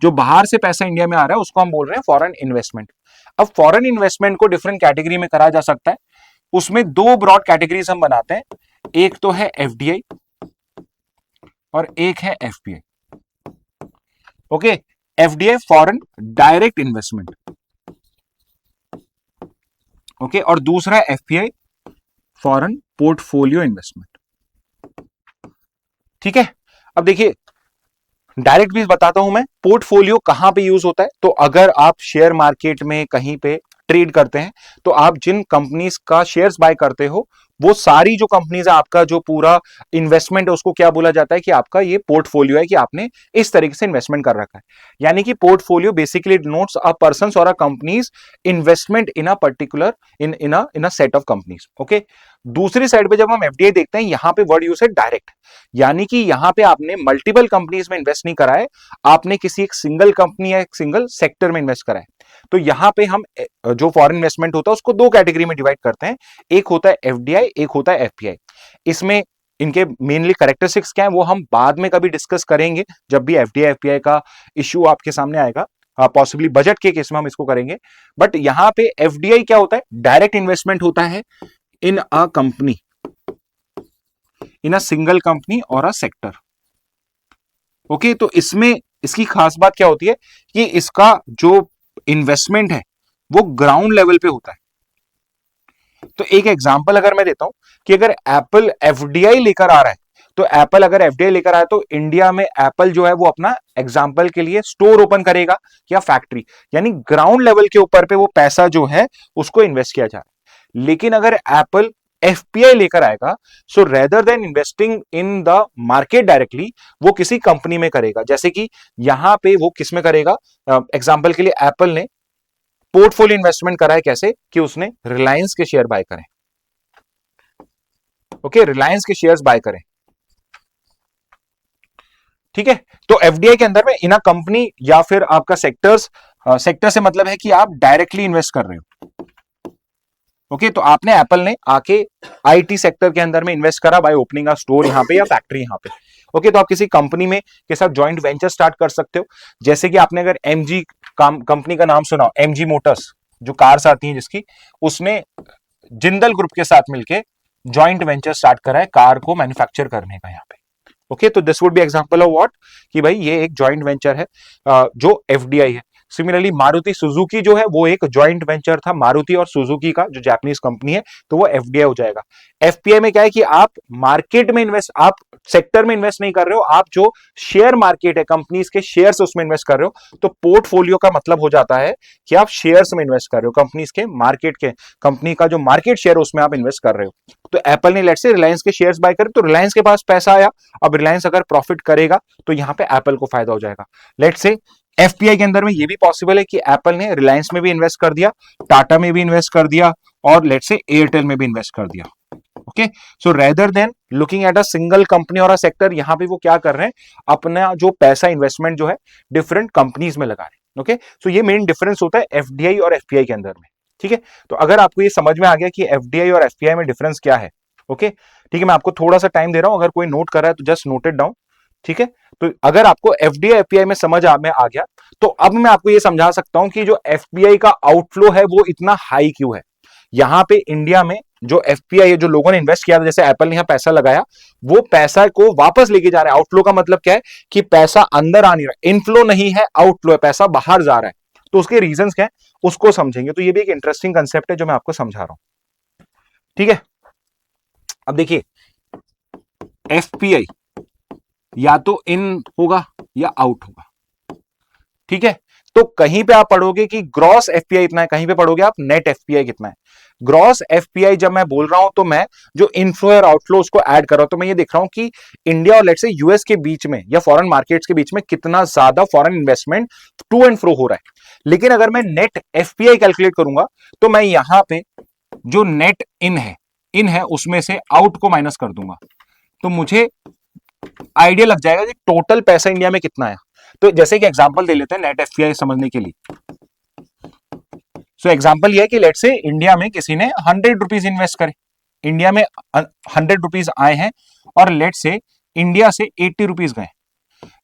जो बाहर से पैसा इंडिया में आ रहा है उसको हम बोल रहे हैं फॉरेन इन्वेस्टमेंट। अब फॉरेन इन्वेस्टमेंट को डिफरेंट कैटेगरी में करा जा सकता है, उसमें 2 ब्रॉड कैटेगरीज हम बनाते हैं, एक तो है एफडीआई और एक है FPI. Okay FDI foreign direct investment, okay और दूसरा है एफपीआई फॉरेन पोर्टफोलियो इन्वेस्टमेंट। ठीक है अब देखिए डायरेक्ट भी बताता हूं मैं, पोर्टफोलियो कहां पे यूज होता है, तो अगर आप शेयर मार्केट में कहीं पे ट्रेड करते हैं तो आप जिन कंपनीज का शेयर्स बाय करते हो वो सारी जो कंपनीज है, आपका जो पूरा इन्वेस्टमेंट है उसको क्या बोला जाता है कि आपका ये पोर्टफोलियो है, कि आपने इस तरीके से इन्वेस्टमेंट कर रखा है। यानी कि portfolio basically denotes a person's और a company's investment in a particular in a set of companies. Okay दूसरी साइड पे जब हम एफडीआई देखते हैं यहां पे वर्ड यूज है डायरेक्ट, यानी कि यहां पे आपने मल्टीपल कंपनीज में इन्वेस्ट नहीं करा है, आपने किसी एक सिंगल कंपनी या एक सिंगल सेक्टर में इन्वेस्ट करा है। तो यहां पे हम जो फॉरेन इन्वेस्टमेंट होता है उसको 2 कैटेगरी में डिवाइड करते हैं, एक होता है एफडीआई, एक होता है एफपीआई। इसमें इनके मेनली कैरेक्टरिस्टिक्स क्या है वो हम बाद में कभी डिस्कस करेंगे, जब भी एफडीआई एफपीआई का इश्यू आपके सामने आएगा, पॉसिबली बजट के केस में हम इसको करेंगे। बट यहां पे एफडीआई क्या होता है, डायरेक्ट इन्वेस्टमेंट होता है in a company, in a single company और अ सेक्टर। ओके, तो इसमें इसकी खास बात क्या होती है कि इसका जो इन्वेस्टमेंट है वो ग्राउंड लेवल पे होता है। तो एक एग्जांपल अगर मैं देता हूं कि अगर एप्पल एफडीआई लेकर आ रहा है, तो एप्पल अगर एफडीआई लेकर आया तो इंडिया में एप्पल जो है वो अपना एग्जांपल के लिए स्टोर ओपन करेगा या फैक्ट्री, यानी ग्राउंड लेवल के ऊपर पे वो पैसा जो है उसको इन्वेस्ट किया जा रहा है। लेकिन अगर एप्पल एफपीआई लेकर आएगा, सो rather than investing in the market directly, वो किसी कंपनी में करेगा। जैसे कि यहां पे वो किस में करेगा, एग्जांपल के लिए एप्पल ने पोर्टफोलियो इन्वेस्टमेंट करा है, कैसे कि उसने रिलायंस के शेयर बाय करें। ओके, रिलायंस के शेयर्स बाय करें, ठीक है। तो एफडीआई के अंदर में इन अ कंपनी या फिर आपका सेक्टर्स, सेक्टर से मतलब है कि आप डायरेक्टली इन्वेस्ट कर रहे हो। ओके, तो आपने एप्पल ने आके आईटी सेक्टर के अंदर में इन्वेस्ट करा बाय ओपनिंग अ स्टोर यहां पे या फैक्ट्री यहां पे। ओके, तो आप किसी कंपनी में के साथ जॉइंट वेंचर स्टार्ट कर सकते हो। जैसे कि आपने अगर एमजी कंपनी का नाम सुना, एमजी मोटर्स जो कार्स आती हैं जिसकी, उसने जिंदल ग्रुप के साथ मिलके जॉइंट वेंचर स्टार्ट करा है कार को मैन्युफैक्चर करने का यहाँ पे। ओके, तो this would be example of what, कि भाई ये एक जॉइंट वेंचर है जो एफडीआई है। सिमिलरली मारुति सुजुकी जो है वो एक जॉइंट वेंचर था मारुति और सुजुकी का, जो जापानीज कंपनी है, तो वो एफडीआई हो जाएगा। एफपीआई में क्या है कि आप मार्केट में इन्वेस्ट, आप सेक्टर में इन्वेस्ट नहीं कर रहे हो, आप जो शेयर मार्केट है कंपनीज के शेयर्स उसमें इन्वेस्ट कर रहे हो। तो पोर्टफोलियो का मतलब हो जाता है कि आप शेयर्स में इन्वेस्ट कर रहे हो, कंपनीज के मार्केट के, कंपनी का जो मार्केट शेयर उसमें आप इन्वेस्ट कर रहे हो। तो एप्पल ने लेट्स से रिलायंस के शेयर्स बाय करे, तो रिलायंस के पास पैसा आया, अब रिलायंस अगर प्रॉफिट करेगा तो यहां पे एप्पल को फायदा हो जाएगा। लेट्स से एफपीआई के अंदर में ये भी पॉसिबल है कि एप्पल ने रिलायंस में भी इन्वेस्ट कर दिया, टाटा में भी इन्वेस्ट कर दिया, और लेट्स से एयरटेल में भी इन्वेस्ट कर दिया। Okay, so rather than looking at a single company और अ सेक्टर, यहां पे वो क्या कर रहे हैं, अपना जो पैसा इन्वेस्टमेंट जो है डिफरेंट कंपनीज में लगा रहे हैं। ओके, सो ये मेन डिफरेंस होता है एफडीआई और एफपीआई के अंदर में। ठीक है, तो अगर आपको ये समझ में आ गया कि एफडीआई और एफपीआई में डिफरेंस क्या है, ओके, ठीक है, मैं आपको थोड़ा सा टाइम दे रहा हूं, अगर कोई नोट कर रहा है तो जस्ट नोट इट डाउन। ठीक है, तो अगर आपको एफडीआई एफपीआई में समझ में आ गया, तो अब मैं आपको ये समझा सकता हूं कि जो एफपीआई का आउटफ्लो है वो इतना हाई क्यों है। यहां पे इंडिया में जो एफपीआई है, जो लोगों ने इन्वेस्ट किया था, जैसे एप्पल ने यहां पैसा लगाया, वो पैसा को वापस लेके जा रहा है। आउटफ्लो का मतलब क्या है कि पैसा अंदर आ नहीं रहा, इनफ्लो नहीं है, आउटफ्लो है, पैसा बाहर जा रहा है। तो उसके रीजंस क्या है उसको समझेंगे। तो ये भी एक इंटरेस्टिंग कंसेप्ट है जो मैं आपको समझा रहा हूं। ठीक है, अब देखिए एफपीआई या तो इन होगा या आउट होगा। ठीक है, तो कहीं पे आप पढ़ोगे कि ग्रॉस एफपीआई इतना है, कहीं पे पढ़ोगे आप नेट एफपीआई कितना है। ग्रॉस एफपीआई जब मैं बोल रहा हूं तो मैं जो इनफ्लो और आउटफ्लो उसको ऐड कर रहा हूं, तो मैं ये देख रहा हूं कि इंडिया और लेट्स से यूएस के बीच में या फॉरेन मार्केट्स के बीच में कितना ज्यादा foreign investment to and fro हो रहा है। लेकिन अगर मैं नेट एफपीआई कैलकुलेट करूंगा तो मैं यहां पे जो नेट इन है उसमें से आउट को माइनस कर दूंगा, तो मुझे आइडिया लग जाएगा कि टोटल पैसा इंडिया में कितना है। तो जैसे कि एग्जांपल दे लेते हैं नेट एफपीआई समझने के लिए। सो एग्जांपल ये है कि लेट से इंडिया में किसी ने 100 रुपीज इन्वेस्ट करे, इंडिया में 100 रुपीज आए हैं, और लेट से इंडिया से 80 रुपीज गए,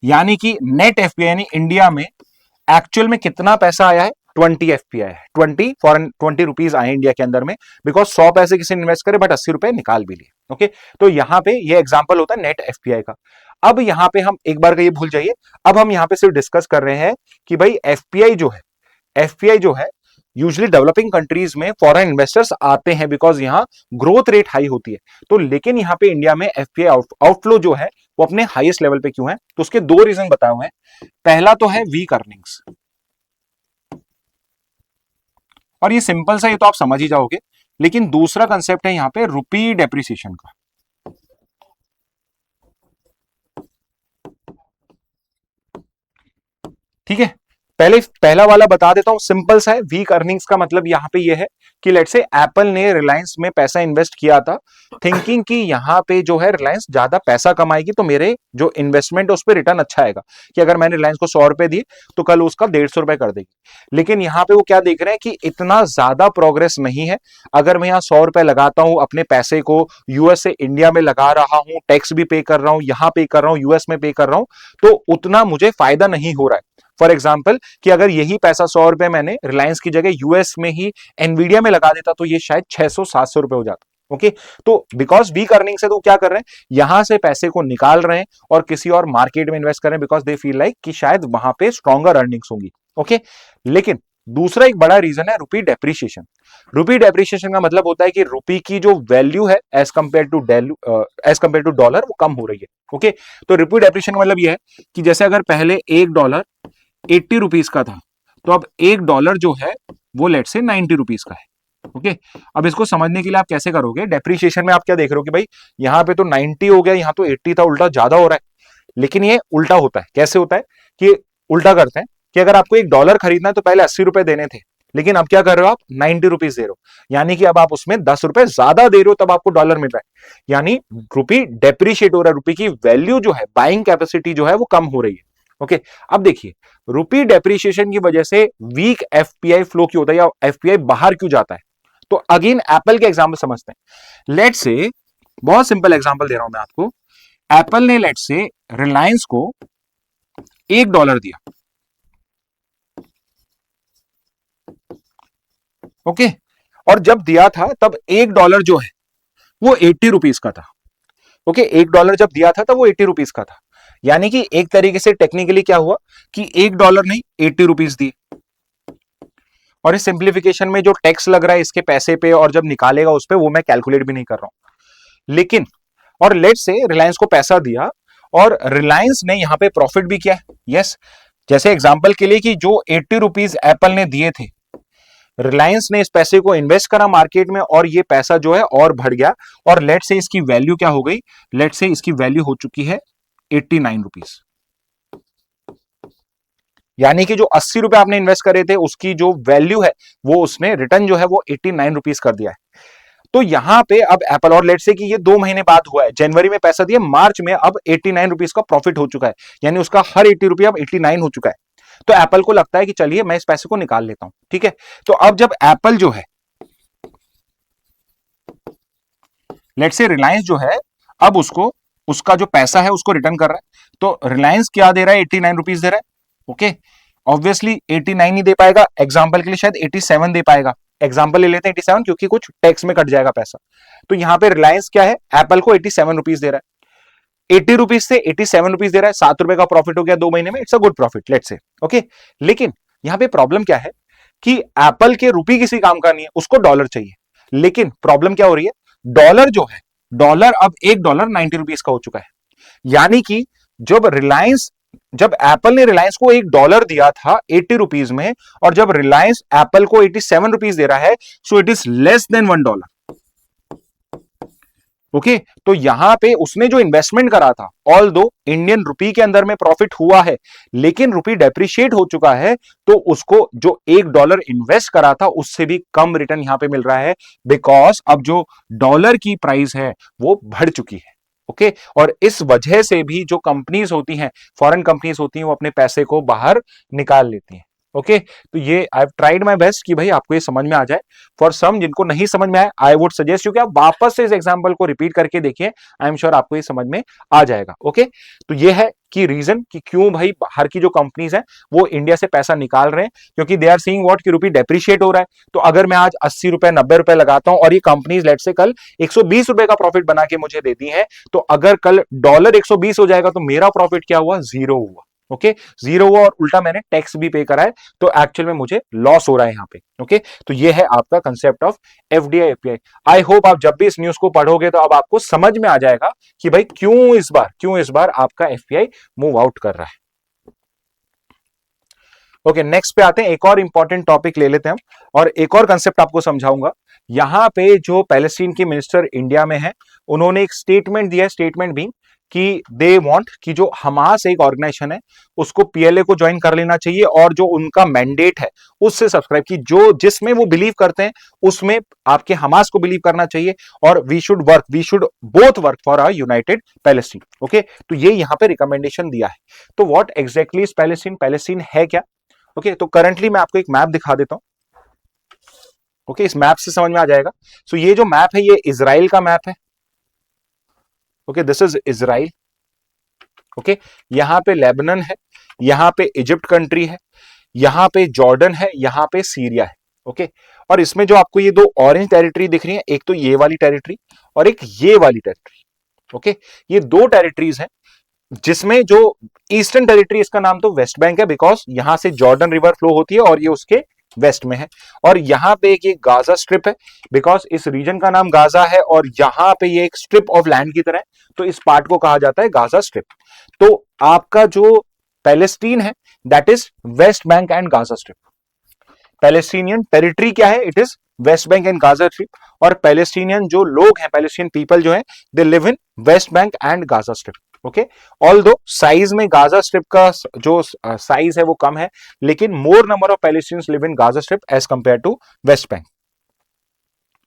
यानी कि नेट एफपीआई यानी इंडिया में एक्चुअल में कितना पैसा आया है, 20 एफपीआई है, 20 रुपीज आए इंडिया के अंदर में, बिकॉज 100 पैसे किसी ने इन्वेस्ट करे बट 80 रुपए निकाल भी लिए। ओके, तो यहां पे ये एग्जांपल होता है नेट एफपीआई का। अब यहां पे हम एक बार का ये भूल जाइए, अब हम यहां पे सिर्फ डिस्कस कर रहे हैं कि भाई एफपीआई जो है यूजुअली डेवलपिंग कंट्रीज में फॉरेन इन्वेस्टर्स आते हैं बिकॉज यहां ग्रोथ रेट हाई होती है। तो लेकिन यहां पे इंडिया में एफपीआई आउटफ्लो जो है वो अपने हाईएस्ट लेवल पे क्यों है, तो उसके दो रीजन बताए हुए हैं। पहला तो है वीक अर्निंग्स, और ये सिंपल सा, ये तो आप समझ ही जाओगे, लेकिन दूसरा कंसेप्ट है यहां पे रुपी डेप्रिसिएशन का। ठीक है, पहला वाला बता देता हूं, सिंपल सा है। वीक अर्निंग्स का मतलब यहां पे ये है कि लेट्स से एप्पल ने रिलायंस में पैसा इन्वेस्ट किया था, थिंकिंग कि यहां पे जो है रिलायंस ज्यादा पैसा कमाएगी तो मेरे जो इन्वेस्टमेंट है उस पर रिटर्न अच्छा आएगा, कि अगर मैंने रिलायंस को 100 रुपए दिए तो कल उसका 150 रुपए कर देगी। लेकिन यहां पे वो क्या देख रहे हैं कि इतना ज्यादा प्रोग्रेस नहीं है। अगर मैं यहाँ 100 रुपए लगाता हूं अपने पैसे को, यूएस से इंडिया में लगा रहा हूं, टैक्स भी पे कर रहा हूं, यहां पे कर रहा हूं, यूएस में पे कर रहा हूं, तो उतना मुझे फायदा नहीं हो रहा है। फॉर एग्जाम्पल कि अगर यही पैसा 100 रुपए मैंने रिलायंस की जगह यूएस में ही एनवीडिया में लगा देता तो ये शायद 600-700 रुपए हो जाता। ओके, तो बिकॉज वीक अर्निंग से तो क्या कर रहे हैं, यहां से पैसे को निकाल रहे हैं और किसी और मार्केट में इन्वेस्ट कर रहे हैं, बिकॉज दे फील लाइक कि शायद वहां पे स्ट्रॉन्गर अर्निंग्स होंगी। ओके, लेकिन दूसरा एक बड़ा रीजन है रुपी डेप्रिशिएशन। रुपी डेप्रिशिएशन का मतलब होता है कि रुपी की जो वैल्यू है एज कंपेयर टू डॉलर वो कम हो रही है। ओके, तो रुपी डेप्रिशिएशन का मतलब ये है कि जैसे अगर पहले $1 ₹80 का था, तो अब $1 जो है वो लेट से ₹90 का है। ओके, अब इसको समझने के लिए आप कैसे करोगे, डेप्रिशिएशन में आप क्या देख रहे हो कि भाई यहां पे तो 90 हो गया, यहां तो 80 था, उल्टा ज्यादा हो रहा है। लेकिन ये उल्टा होता है। कैसे होता है कि उल्टा करते हैं कि अगर आपको $1 खरीदना है तो पहले 80 रुपए देने थे, लेकिन अब क्या कर रहे हो आप, ₹90 दे रहे हो, यानी कि अब आप उसमें 10 रुपए ज्यादा दे रहे हो, तब आपको डॉलर मिल रहा है, यानी रुपी डेप्रिशिएट हो रहा है, रुपी की वैल्यू जो है, बाइंग कैपेसिटी जो है वो कम हो रही है। ओके, अब देखिए रुपी डेप्रिशिएशन की वजह से वीक एफपीआई फ्लो क्यों होता है या एफपीआई बाहर क्यों जाता है। तो अगेन एप्पल के एग्जांपल समझते हैं। लेट से, बहुत सिंपल एग्जांपल दे रहा हूं मैं आपको, एप्पल ने लेट से रिलायंस को $1 दिया। ओके, और जब दिया था तब $1 जो है वो ₹80 का था। ओके, $1 जब दिया था तब वो ₹80 का था, यानी कि एक तरीके से टेक्निकली क्या हुआ कि $1 नहीं ₹80 दिए। और इस सिंप्लीफिकेशन में जो टैक्स लग रहा है इसके पैसे पे और जब निकालेगा उस पे, वो मैं कैलकुलेट भी नहीं कर रहा हूं। लेकिन और लेट से रिलायंस को पैसा दिया और रिलायंस ने यहां पे प्रॉफिट भी किया है। यस, जैसे एग्जांपल के लिए कि जो ₹80 एप्पल ने दिए थे, रिलायंस ने इस पैसे को इन्वेस्ट करा मार्केट में और ये पैसा जो है और बढ़ गया, और लेट से इसकी वैल्यू क्या हो गई, लेट से इसकी वैल्यू हो चुकी है ₹89। यानी कि जो ₹80 आपने इन्वेस्ट करे थे उसकी जो वैल्यू है वो उसने रिटर्न जो है वो ₹89 कर दिया है। तो यहां पे अब एप्पल, और लेट से कि ये 2 महीने बाद हुआ है, जनवरी में पैसा दिया, मार्च में अब ₹89 का प्रॉफिट हो चुका है, यानी उसका हर ₹80 अब 89 हो चुका है। तो एप्पल को लगता है कि चलिए मैं इस पैसे को निकाल लेता हूं। ठीक है, तो अब जब एप्पल जो है, लेट से रिलायंस जो है, अब उसको उसका जो पैसा है उसको रिटर्न कर रहा है, तो रिलायंस क्या दे रहा है, ₹89 दे रहा है। ओके, ऑब्वियसली 89 नहीं दे पाएगा, एग्जाम्पल के लिए शायद 87 दे पाएगा। एग्जाम्पल ले लेते हैं 87, क्योंकि कुछ टैक्स में कट जाएगा पैसा। तो यहां पे रिलायंस क्या है, एप्पल को ₹87 दे रहा है, ₹80 से ₹87 दे रहा है, ₹7 का प्रॉफिट हो गया 2 महीने में, it's a good profit, let's say. Okay, लेकिन यहां पे प्रॉब्लम क्या है कि एप्पल के रुपी किसी काम का नहीं है, उसको डॉलर चाहिए। लेकिन प्रॉब्लम क्या हो रही है, डॉलर जो है, डॉलर अब $1 ₹90 का हो चुका है, यानी कि जब एप्पल ने रिलायंस को $1 दिया था ₹80 में, और जब रिलायंस एप्पल को ₹87 दे रहा है, so it is less than $1। Okay, तो यहां पे उसने जो इन्वेस्टमेंट करा था, ऑल दो इंडियन रुपी के अंदर में प्रॉफिट हुआ है, लेकिन रुपी डेप्रिशिएट हो चुका है, तो उसको जो $1 इन्वेस्ट करा था उससे भी कम रिटर्न यहां पे मिल रहा है, बिकॉज अब जो डॉलर की प्राइस है वो बढ़ चुकी है। ओके, और इस वजह से भी जो कंपनीज होती हैं, फॉरेन कंपनीज होती हैं, वो अपने पैसे को बाहर निकाल लेती हैं। ओके, तो ये I have tried my best कि भाई आपको ये समझ में आ जाए। फॉर सम जिनको नहीं समझ में आए, आई वुड सजेस्ट यू कि आप वापस से इस एग्जांपल को रिपीट करके देखिए, आई एम श्योर आपको ये समझ में आ जाएगा। ओके, तो ये है कि रीजन कि क्यों भाई बाहर की जो कंपनीज हैं वो इंडिया से पैसा निकाल रहे हैं, क्योंकि दे आर सीइंग व्हाट कि रुपी डेप्रिशिएट हो रहा है। तो अगर मैं आज ₹80 ₹90 लगाता हूं और ये कंपनीज लेट से कल ₹120 का प्रॉफिट बना के मुझे देती है, तो अगर कल डॉलर 120 हो जाएगा तो मेरा प्रॉफिट क्या हुआ, जीरो हुआ। ओके, जीरो हुआ, और उल्टा मैंने टैक्स भी पे करा है, तो एक्चुअल में मुझे लॉस हो रहा है यहाँ पे। ओके, तो ये है आपका concept of FDI FPI. I hope आप जब भी इस न्यूज को पढ़ोगे तो अब आपको समझ में आ जाएगा कि भाई क्यों इस बार आपका एफपीआई मूव आउट कर रहा है। ओके, नेक्स्ट पे आते हैं, एक और इंपॉर्टेंट टॉपिक ले लेते हैं हम, और एक और कंसेप्ट आपको समझाऊंगा। यहां पे जो पैलेस्टीन की मिनिस्टर इंडिया में है, उन्होंने एक स्टेटमेंट दिया है, स्टेटमेंट भी कि दे वांट कि जो हमास एक ऑर्गेनाइजेशन है उसको पीएलए को ज्वाइन कर लेना चाहिए और जो उनका मैंडेट है उससे सब्सक्राइब की जो जिसमें वो बिलीव करते हैं उसमें आपके हमास को बिलीव करना चाहिए और we should both work for a united Palestine. Okay, तो ये यहां पे रिकमेंडेशन दिया है। तो what exactly is Palestine, Palestine है क्या? ओके, तो करंटली मैं आपको एक मैप दिखा देता हूं। ओके, इस मैप से समझ में आ जाएगा। सो ये जो मैप है ये इजराइल का मैप है। Okay, this is Israel. Okay, यहां पे लेबनान है, यहां पे इजिप्ट कंट्री है, यहां पे जॉर्डन है, यहां पे सीरिया है। ओके, और इसमें जो आपको ये दो ऑरेंज टेरिटरी दिख रही है, एक तो ये वाली टेरिटरी और एक ये वाली टेरिटरी। ओके, ये दो टेरिटरीज हैं जिसमें जो ईस्टर्न टेरिटरी, इसका नाम तो वेस्ट बैंक है बिकॉज यहां से जॉर्डन रिवर फ्लो होती है और ये उसके वेस्ट में है। और यहां पे एक ये गाजा स्ट्रिप है बिकॉज इस रीजन का नाम गाजा है और यहां पे ये एक स्ट्रिप ऑफ लैंड की तरह है, तो इस पार्ट को कहा जाता है गाजा स्ट्रिप। तो आपका जो पैलेस्टीन है that is West Bank and Gaza Strip. Palestinian territory क्या है? It is West Bank and Gaza strip. और पैलेस्टीनियन जो लोग हैं, पैलेस्टीनियन पीपल जो है, they live in West Bank and Gaza Strip. Okay, although size में गाजा स्ट्रिप का जो साइज है वो कम है, लेकिन more number of Palestinians live in Gaza Strip as compare to West Bank.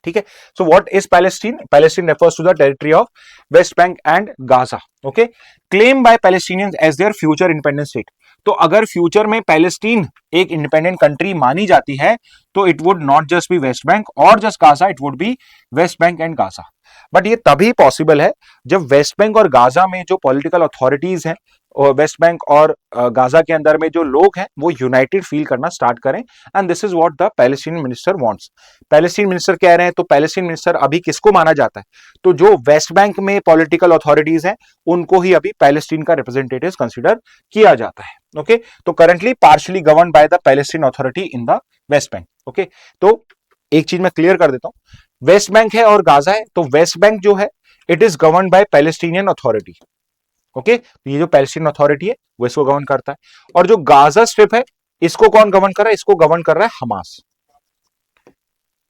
ठीक है, so what is Palestine? Palestine refers to the territory of West Bank and Gaza. Okay, claim by Palestinians as their future independent state. तो अगर future में Palestine एक independent country मानी जाती है तो it would not just be West Bank और just Gaza, it would be West Bank and Gaza. But ये तभी पॉसिबल है जब वेस्ट बैंक और गाजा में जो पॉलिटिकल अथॉरिटीज हैं और वेस्ट बैंक और गाजा के अंदर में जो लोग हैं वो यूनाइटेड फील करना स्टार्ट करें। And this is what the Palestinian minister wants. Palestine minister कह रहे हैं, तो पैलेस्टीन मिनिस्टर अभी किसको माना जाता है? तो जो वेस्ट बैंक में पॉलिटिकल अथॉरिटीज हैं उनको ही अभी पैलेस्टीन का रिप्रेजेंटेटिव कंसिडर किया जाता है। ओके, तो currently partially govern by the Palestine authority in the West bank. Okay, तो एक चीज मैं क्लियर कर देता हूं, वेस्ट बैंक है और गाजा है, तो वेस्ट बैंक जो है it is govern by Palestinian authority. Okay, तो ये जो पैलेस्टीन अथॉरिटी है वो इसको गवर्न करता है। और जो गाजा स्ट्रिप है इसको कौन गवर्न कर रहा है? इसको गवर्न कर रहा है हमास।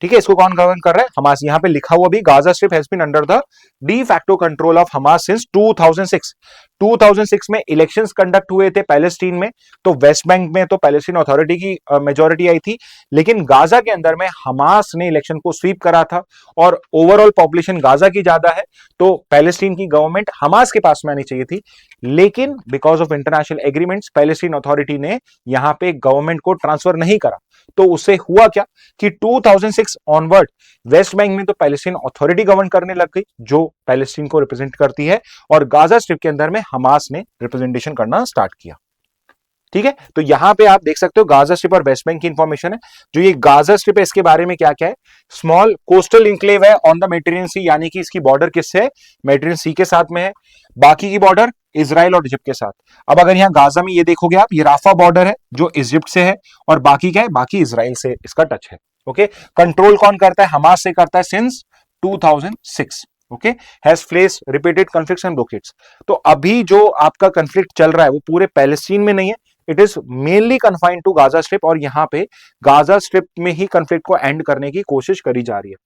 ठीक है, इसको कौन गवर्न कर रहा है? हमास। यहां पे लिखा हुआ भी Gaza Strip has been under the de facto control of Hamas since 2006। 2006 में इलेक्शंस कंडक्ट हुए थे पैलेस्टीन में, तो वेस्ट बैंक में तो पैलेस्टीन अथॉरिटी की मेजोरिटी आई थी, लेकिन गाजा के अंदर में हमास ने इलेक्शन को स्वीप करा था और ओवरऑल पॉपुलेशन गाजा की ज्यादा है, तो पैलेस्टीन की गवर्नमेंट हमास के पास में आनी चाहिए थी। लेकिन because of international agreements Palestine authority ने यहां पे गवर्नमेंट को ट्रांसफर नहीं करा, तो उससे हुआ क्या कि 2006 ऑनवर्ड वेस्ट बैंक में तो पैलेस्टीन अथॉरिटी गवर्न करने लग गई जो पैलेस्टीन को रिप्रेजेंट करती है, और गाजा स्ट्रिप के अंदर में हमास ने रिप्रेजेंटेशन करना स्टार्ट किया। ठीक है, तो यहां पे आप देख सकते हो गाजा स्ट्रिप और वेस्ट बैंक की इंफॉर्मेशन है। जो ये गाजा स्ट्रिप है इसके बारे में क्या क्या है? स्मॉल कोस्टल इंक्लेव है ऑन द मेडिटेरियन सी, यानी कि इसकी बॉर्डर किससे है? मेडिटेरियन सी के साथ में है। बाकी की बॉर्डर इजराइल और इजिप्ट के साथ। अब अगर यहां गाजा में ये देखोगे आप, ये राफा बॉर्डर है जो इजिप्ट से है, और बाकी क्या है? बाकी इजराइल से इसका टच है। ओके, कंट्रोल कौन करता है? हमास से करता है since 2006। Okay, has faced repeated conflicts and blockades. तो अभी जो आपका कॉन्फ्लिक्ट चल रहा है वो पूरे पैलेस्टीन में नहीं है, it is mainly confined to Gaza strip, और यहां पे गाजा स्ट्रिप में ही कॉन्फ्लिक्ट को एंड करने की कोशिश करी जा रही है।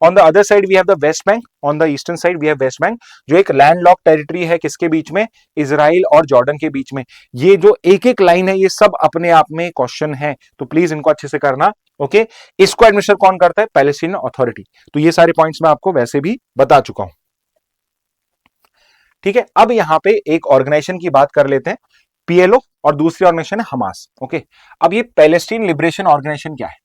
On the other side we have the West Bank, on the eastern side we have West Bank, जो एक लैंडलॉक टेरिटरी है किसके बीच में? इजराइल और जॉर्डन के बीच में। ये जो एक एक लाइन है ये सब अपने आप में क्वेश्चन है, तो प्लीज इनको अच्छे से करना। ओके, इसको एडमिनिस्टर कौन करता है? Palestine authority. तो ये सारे पॉइंट्स मैं आपको वैसे भी बता चुका हूं। ठीक है, अब यहां पे एक ऑर्गेनाइजेशन की बात कर लेते हैं, पीएलओ, और दूसरी ऑर्गेनाइजेशन है हमास। ओके, अब ये पैलेस्टीन लिबरेशन ऑर्गेनाइजेशन क्या है?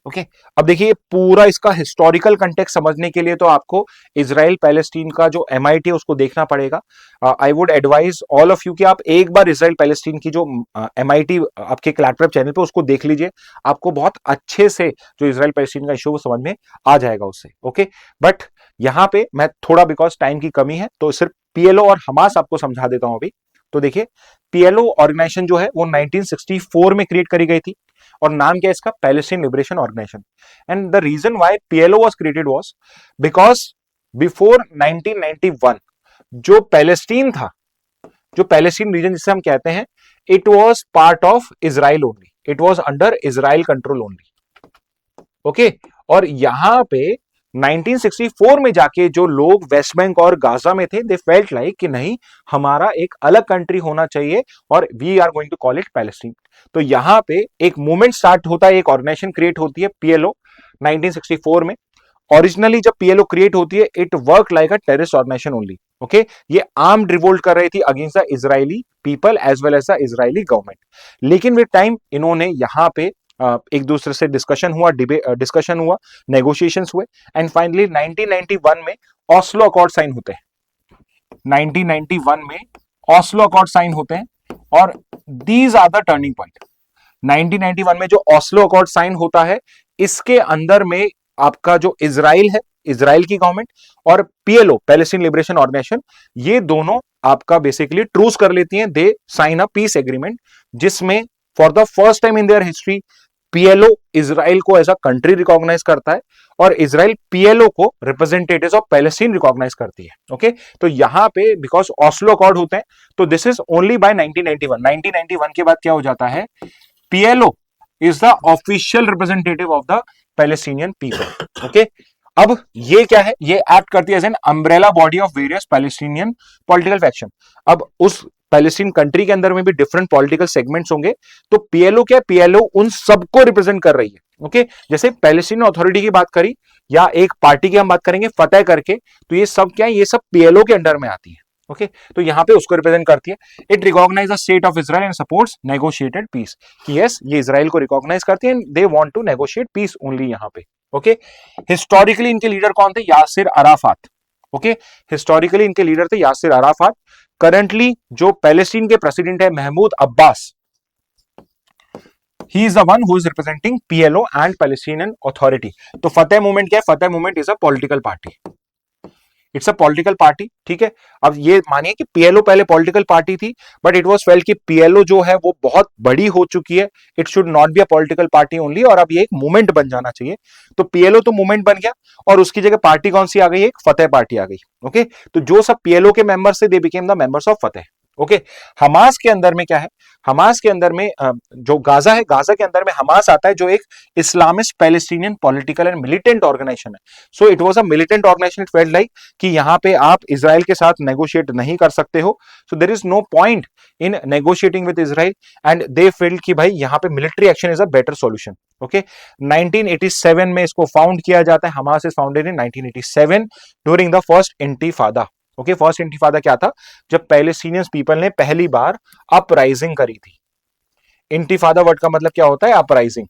ओके, अब देखिए पूरा इसका हिस्टोरिकल कंटेक्स्ट समझने के लिए तो आपको इजराइल पैलेस्टीन का जो एमआईटी है उसको देखना पड़ेगा। I would advise all of you कि आप एक बार इजराइल पैलेस्टीन की जो एमआईटी आपके क्लैटवेब चैनल पे उसको देख लीजिए, आपको बहुत अच्छे से जो इजराइल पैलेस्टीन का इशू वो समझ में आ जाएगा उससे। ओके, बट यहां पे मैं थोड़ा, बिकॉज टाइम की कमी है, तो सिर्फ पीएलओ और हमास आपको समझा देता हूं अभी। तो देखिए, पीएलओ ऑर्गेनाइजेशन जो है वो 1964 में क्रिएट करी गई थी, और नाम क्या है इसका? Palestine Liberation Organization. And the reason why PLO was created was because before 1991 जो पैलेस्टीन था, जो पैलेस्टीन रीजन जिसे हम कहते हैं, it was part of Israel only, it was under Israel control only. Okay, और यहां पे 1964 में जाके जो लोग वेस्ट बैंक और गाजा में थे, दे फेल्ट लाइक कि नहीं, हमारा एक अलग कंट्री होना चाहिए और we are going to call it Palestine. तो यहां पे एक मूवमेंट स्टार्ट होता है, एक ऑर्गेनाइजेशन क्रिएट होती है, पीएलओ, 1964 में। ओरिजिनली जब पीएलओ क्रिएट होती है, it work like a terrorist organisation only. Okay, ये आर्म्ड रिवोल्ट कर रही थी against the Israeli people as well as the Israeli government. लेकिन विद टाइम इन्होंने यहाँ पे एक दूसरे से डिस्कशन हुआ, डिस्कशन हुआ, नेगोशिएशंस हुए, एंड फाइनली 1991 में ऑस्लो अकॉर्ड साइन होते हैं। 1991 में ऑस्लो अकॉर्ड साइन होते हैं और these are the turning point. 1991 में जो ऑस्लो अकॉर्ड साइन होता है, इसके अंदर में आपका जो इजराइल है, इजराइल की गवर्नमेंट, और पीएलओ, पैलेस्टीन लिबरेशन ऑर्गेनाइजेशन, ये दोनों आपका बेसिकली ट्रूस कर लेती हैं। दे साइन अ पीस एग्रीमेंट, जिसमें for the first time in their history PLO Israel को एज अ कंट्री रिकॉग्नाइज करता है और इजराइल पीएलओ को रिप्रेजेंटेटिव्स ऑफ पैलेस्टीन रिकॉग्नाइज करती है। ओके, तो यहां पे बिकॉज ऑस्लो अकॉर्ड होते हैं, तो दिस इज ओनली बाय 1991। 1991 के बाद क्या हो जाता है, PLO is the official representative of the Palestinian people. Okay, अब ये क्या है, ये एक्ट करती है as an umbrella body of various Palestinian political faction. अब उस पैलेस्टीन कंट्री के अंदर में भी डिफरेंट पॉलिटिकल सेगमेंट्स होंगे, तो पीएलओ क्या है, पीएलओ उन सबको रिप्रेजेंट कर रही है। ओके, जैसे पैलेस्टीन अथॉरिटी की बात करी या एक पार्टी की हम बात करेंगे फतेह करके, तो ये सब क्या है, ये सब पीएलओ के अंडर में आती है। ओके, तो यहां पे उसको रिप्रेजेंट करती है। It recognise the state of Israel and supports negotiated peace, कि यस, ये इजराइल को रिकॉग्नाइज करती है and they want to negotiate peace only यहां पे। ओके, हिस्टोरिकली इनके लीडर कौन थे, यासिर अराफात। ओके, हिस्टोरिकली इनके लीडर थे यासिर अराफात। करंटली जो पैलेस्टीन के प्रेसिडेंट है Mahmoud Abbas, he is the one who is representing PLO and Palestinian authority. तो फतेह मूवमेंट क्या है, फतेह movement is a political party, it's a political party. ठीक है, अब ये मानिए कि पीएलओ पहले पॉलिटिकल पार्टी थी, बट इट वाज फेल्ट कि पीएलओ जो है वो बहुत बड़ी हो चुकी है, it should not be a political party only, और अब ये एक मूवमेंट बन जाना चाहिए। तो पीएलओ तो मूवमेंट बन गया और उसकी जगह पार्टी कौन सी आ गई, एक फतेह पार्टी आ गई। ओके, तो जो सब पीएलओ के मेंबर्स थे, they became the members of Fateh. Okay, Hamas के अंदर में क्या है, हमास के अंदर में जो गाजा है, गाजा के अंदर में हमास आता है, जो एक Islamist Palestinian political and militant organization है। So it was a militant organization, it felt like कि यहां पे आप इजराइल के साथ नेगोशिएट नहीं कर सकते हो, so there is no point in negotiating with Israel, and they felt कि भाई यहां पे military action is a better solution. Okay, 1987 में इसको फाउंड किया जाता है, Hamas is founded in 1987 during the first intifada. Okay, first intifada क्या था, जब पैलेस्टीनियन पीपल ने पहली बार अपराइजिंग करी थी। इंतिफादा वर्ड का मतलब क्या होता है, अपराइजिंग,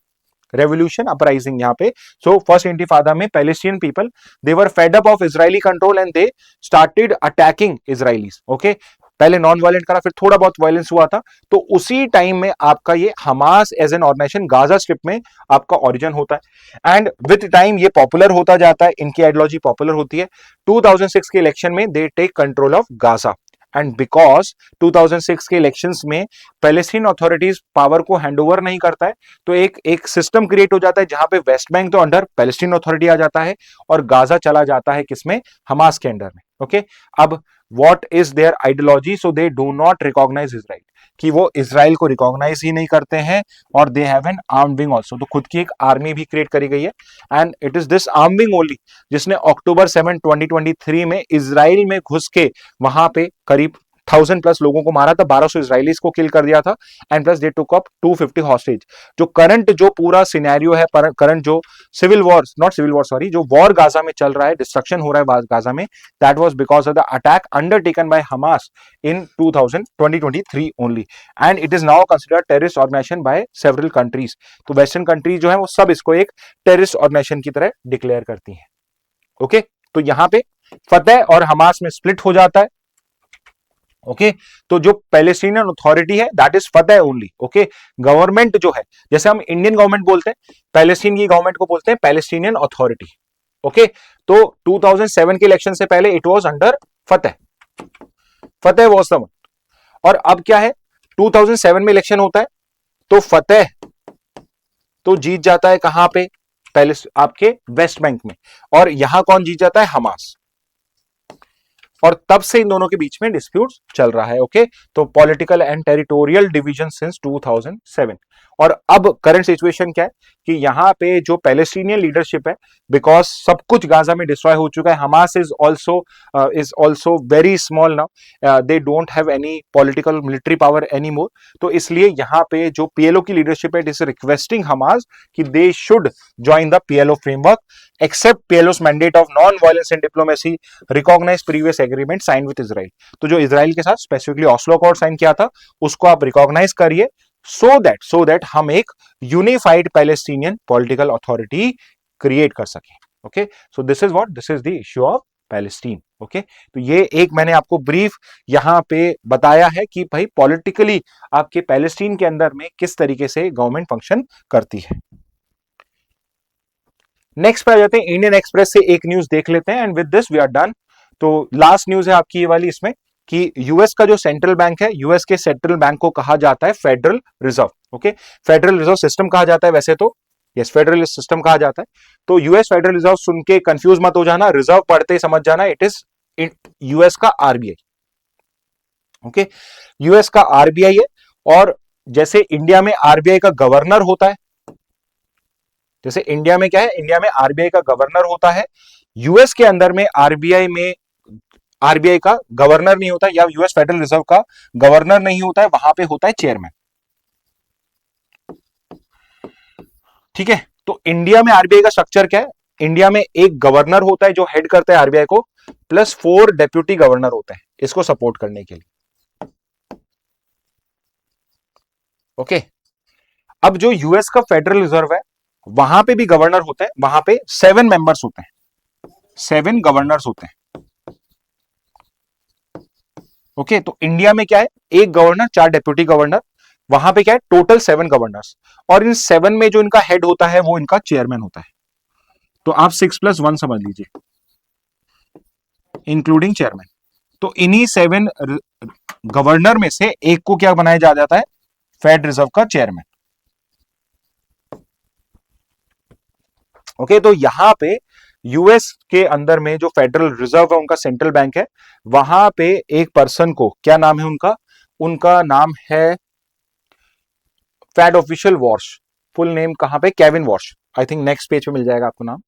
रेवोल्यूशन, अपराइजिंग यहाँ पे। सो फर्स्ट इंतिफादा में Palestinian people, they were fed up of Israeli control and they started attacking Israelis. Okay, पहले नॉन वायलेंट करा, फिर थोड़ा बहुत वायलेंस हुआ था, तो उसी टाइम में आपका ये Hamas as an organisation Gaza strip में आपका ओरिजिन होता है, एंड विद टाइम ये पॉपुलर होता जाता है, इनकी आइडियोलॉजी पॉपुलर होती है। 2006 के इलेक्शन में they take control of Gaza, and because 2006 के इलेक्शंस में पैलेस्टीन अथॉरिटीज पावर को हैंडओवर नहीं करता है, तो एक सिस्टम क्रिएट हो जाता है जहां पे वेस्ट बैंक तो अंडर पैलेस्टीन अथॉरिटी आ जाता है और गाजा चला जाता है किसमें, हमास के अंडर में। ओके, अब what is their ideology, so they do not recognise Israel, कि वो इजराइल को रिकॉग्नाइज ही नहीं करते हैं, और they have an arm wing also, तो खुद की एक आर्मी भी क्रिएट करी गई है, and it is this arm wing only जिसने अक्टूबर 7, 2023 में इजराइल में घुस के वहां पे करीब 1000+ लोगों को मारा था, 1200 इजराइलीज को किल कर दिया था, and plus they took up 250 hostage. जो करंट जो पूरा सिनेरियो है, करंट जो civil war, not civil war sorry, जो वॉर गाजा में चल रहा है, डिस्ट्रक्शन हो रहा है गाजा में, that was because of the attack undertaken by Hamas in 2023 only, and it is now considered terrorist organisation by several countries. तो वेस्टर्न कंट्रीज जो है वो सब इसको एक टेररिस्ट ऑर्गेनाइजेशन की तरह डिक्लेयर करती है। ओके, तो यहां पे फतेह और हमास में स्प्लिट हो जाता है। ओके, तो जो पैलेस्टीनियन अथॉरिटी है that is Fateh only. Okay, government जो है, जैसे हम इंडियन गवर्नमेंट बोलते हैं, पैलेस्टीन की गवर्नमेंट को बोलते हैं पैलेस्टीनियन अथॉरिटी। ओके, तो 2007 के इलेक्शन से पहले it was under Fateh, Fateh was the one. और अब क्या है, 2007 में इलेक्शन होता है, तो फतेह तो जीत जाता है कहां पे, आपके वेस्ट बैंक में, और यहां कौन जीत जाता है, हमास, और तब से इन दोनों के बीच में डिस्प्यूट चल रहा है। ओके, तो political and territorial division since 2007। और अब करंट सिचुएशन क्या है कि यहाँ पे जो पैलेस्टीनियन लीडरशिप है, बिकॉज सब कुछ गाजा में डिस्ट्रॉय हो चुका है, Hamas is also very small now, they don't have any political military power any more, तो इसलिए यहाँ पे जो पीएलओ की लीडरशिप है इट इज रिक्वेस्टिंग हमास कि they should join the PLO framework, accept PLO's mandate of non violence and diplomacy, recognize previous agreement sign with Israel. तो जो इजराइल के साथ स्पेसिफिकली ऑस्लो अकॉर्ड साइन किया था उसको आप रिकॉग्नाइज करिए, सो दैट हम एक unified Palestinian political authority create कर सके। Okay, so this is the issue of Palestine. Okay, तो ये एक मैंने आपको ब्रीफ यहां पे बताया है कि भाई पॉलिटिकली आपके पैलेस्टीन के अंदर में किस तरीके से गवर्नमेंट फंक्शन करती है। नेक्स्ट पे आ जाते हैं, इंडियन एक्सप्रेस से एक न्यूज देख लेते हैं and with this we are done. तो लास्ट न्यूज है आपकी ये वाली इसमें कि यूएस का जो सेंट्रल बैंक है, यूएस के सेंट्रल बैंक को कहा जाता है Federal Reserve. Okay, Federal Reserve System कहा जाता है वैसे तो, यस फेडरल सिस्टम कहा जाता है। तो यूएस फेडरल रिजर्व सुन के कंफ्यूज मत हो जाना, रिजर्व पढ़ते ही समझ जाना इट इज यूएस का आरबीआई। ओके, यूएस का आरबीआई है, और जैसे इंडिया में आरबीआई का गवर्नर होता है, जैसे इंडिया में क्या है, इंडिया में आरबीआई का गवर्नर होता है, यूएस के अंदर में आरबीआई का गवर्नर नहीं होता, या यूएस फेडरल रिजर्व का गवर्नर नहीं होता है, वहां पे होता है चेयरमैन। ठीक है, तो इंडिया में आरबीआई का स्ट्रक्चर क्या है, इंडिया में एक गवर्नर होता है जो हेड करता है आरबीआई को, प्लस 4 डेप्यूटी गवर्नर होते हैं इसको सपोर्ट करने के लिए। ओके, अब जो यूएस का फेडरल रिजर्व है वहां पे भी गवर्नर होते हैं, वहां पे 7 मेंबर्स होते हैं, 7 गवर्नर्स होते हैं। ओके, तो इंडिया में क्या है, एक गवर्नर 4 डेप्यूटी गवर्नर, वहां पे क्या है टोटल 7 गवर्नर्स, और इन 7 में जो इनका हेड होता है वो इनका चेयरमैन होता है। तो आप 6+1 समझ लीजिए, इंक्लूडिंग चेयरमैन। तो इन्हीं 7 गवर्नर में से एक को क्या बनाया जाता है, फेड रिजर्व का चेयरमैन। ओके, तो यहां पे यूएस के अंदर में जो फेडरल रिजर्व है उनका सेंट्रल बैंक है, वहां पे एक पर्सन को क्या नाम है उनका, उनका नाम है Fed official Warsh. Full name कहां पे, Kevin Warsh. I think next page पे मिल जाएगा आपको नाम,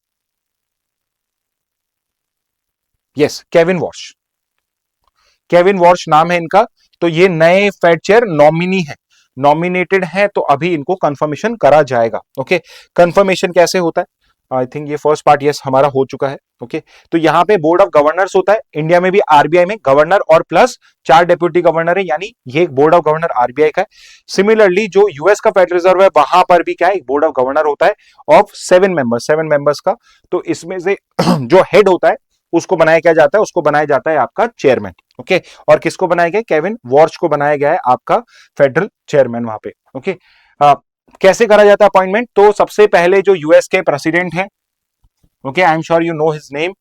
yes Kevin Warsh, Kevin Warsh नाम है इनका। तो ये नए फेड चेयर नॉमिनी है, नॉमिनेटेड है, तो अभी इनको कंफर्मेशन करा जाएगा। ओके, कंफर्मेशन कैसे होता है, आई थिंक ये फर्स्ट पार्ट यस हमारा हो चुका है। ओके, तो यहां पे बोर्ड ऑफ गवर्नर्स होता है, इंडिया में भी आरबीआई में गवर्नर और प्लस 4 डेप्यूटी गवर्नर है, यानी ये एक बोर्ड ऑफ गवर्नर आरबीआई का है। सिमिलरली जो यूएस का फेडरल रिजर्व है वहां पर भी क्या है, एक बोर्ड ऑफ गवर्नर होता है ऑफ 7 मेंबर्स का। तो इसमें से जो हेड होता है उसको बनाया क्या जाता है, उसको बनाया जाता है आपका चेयरमैन। ओके, और किसको बनाया गया, केविन वॉर्श को बनाया गया है आपका फेडरल चेयरमैन वहां पे। ओके, कैसे करा जाता है अपॉइंटमेंट, तो सबसे पहले जो यूएस के प्रेसिडेंट हैं, okay I am sure you know his name,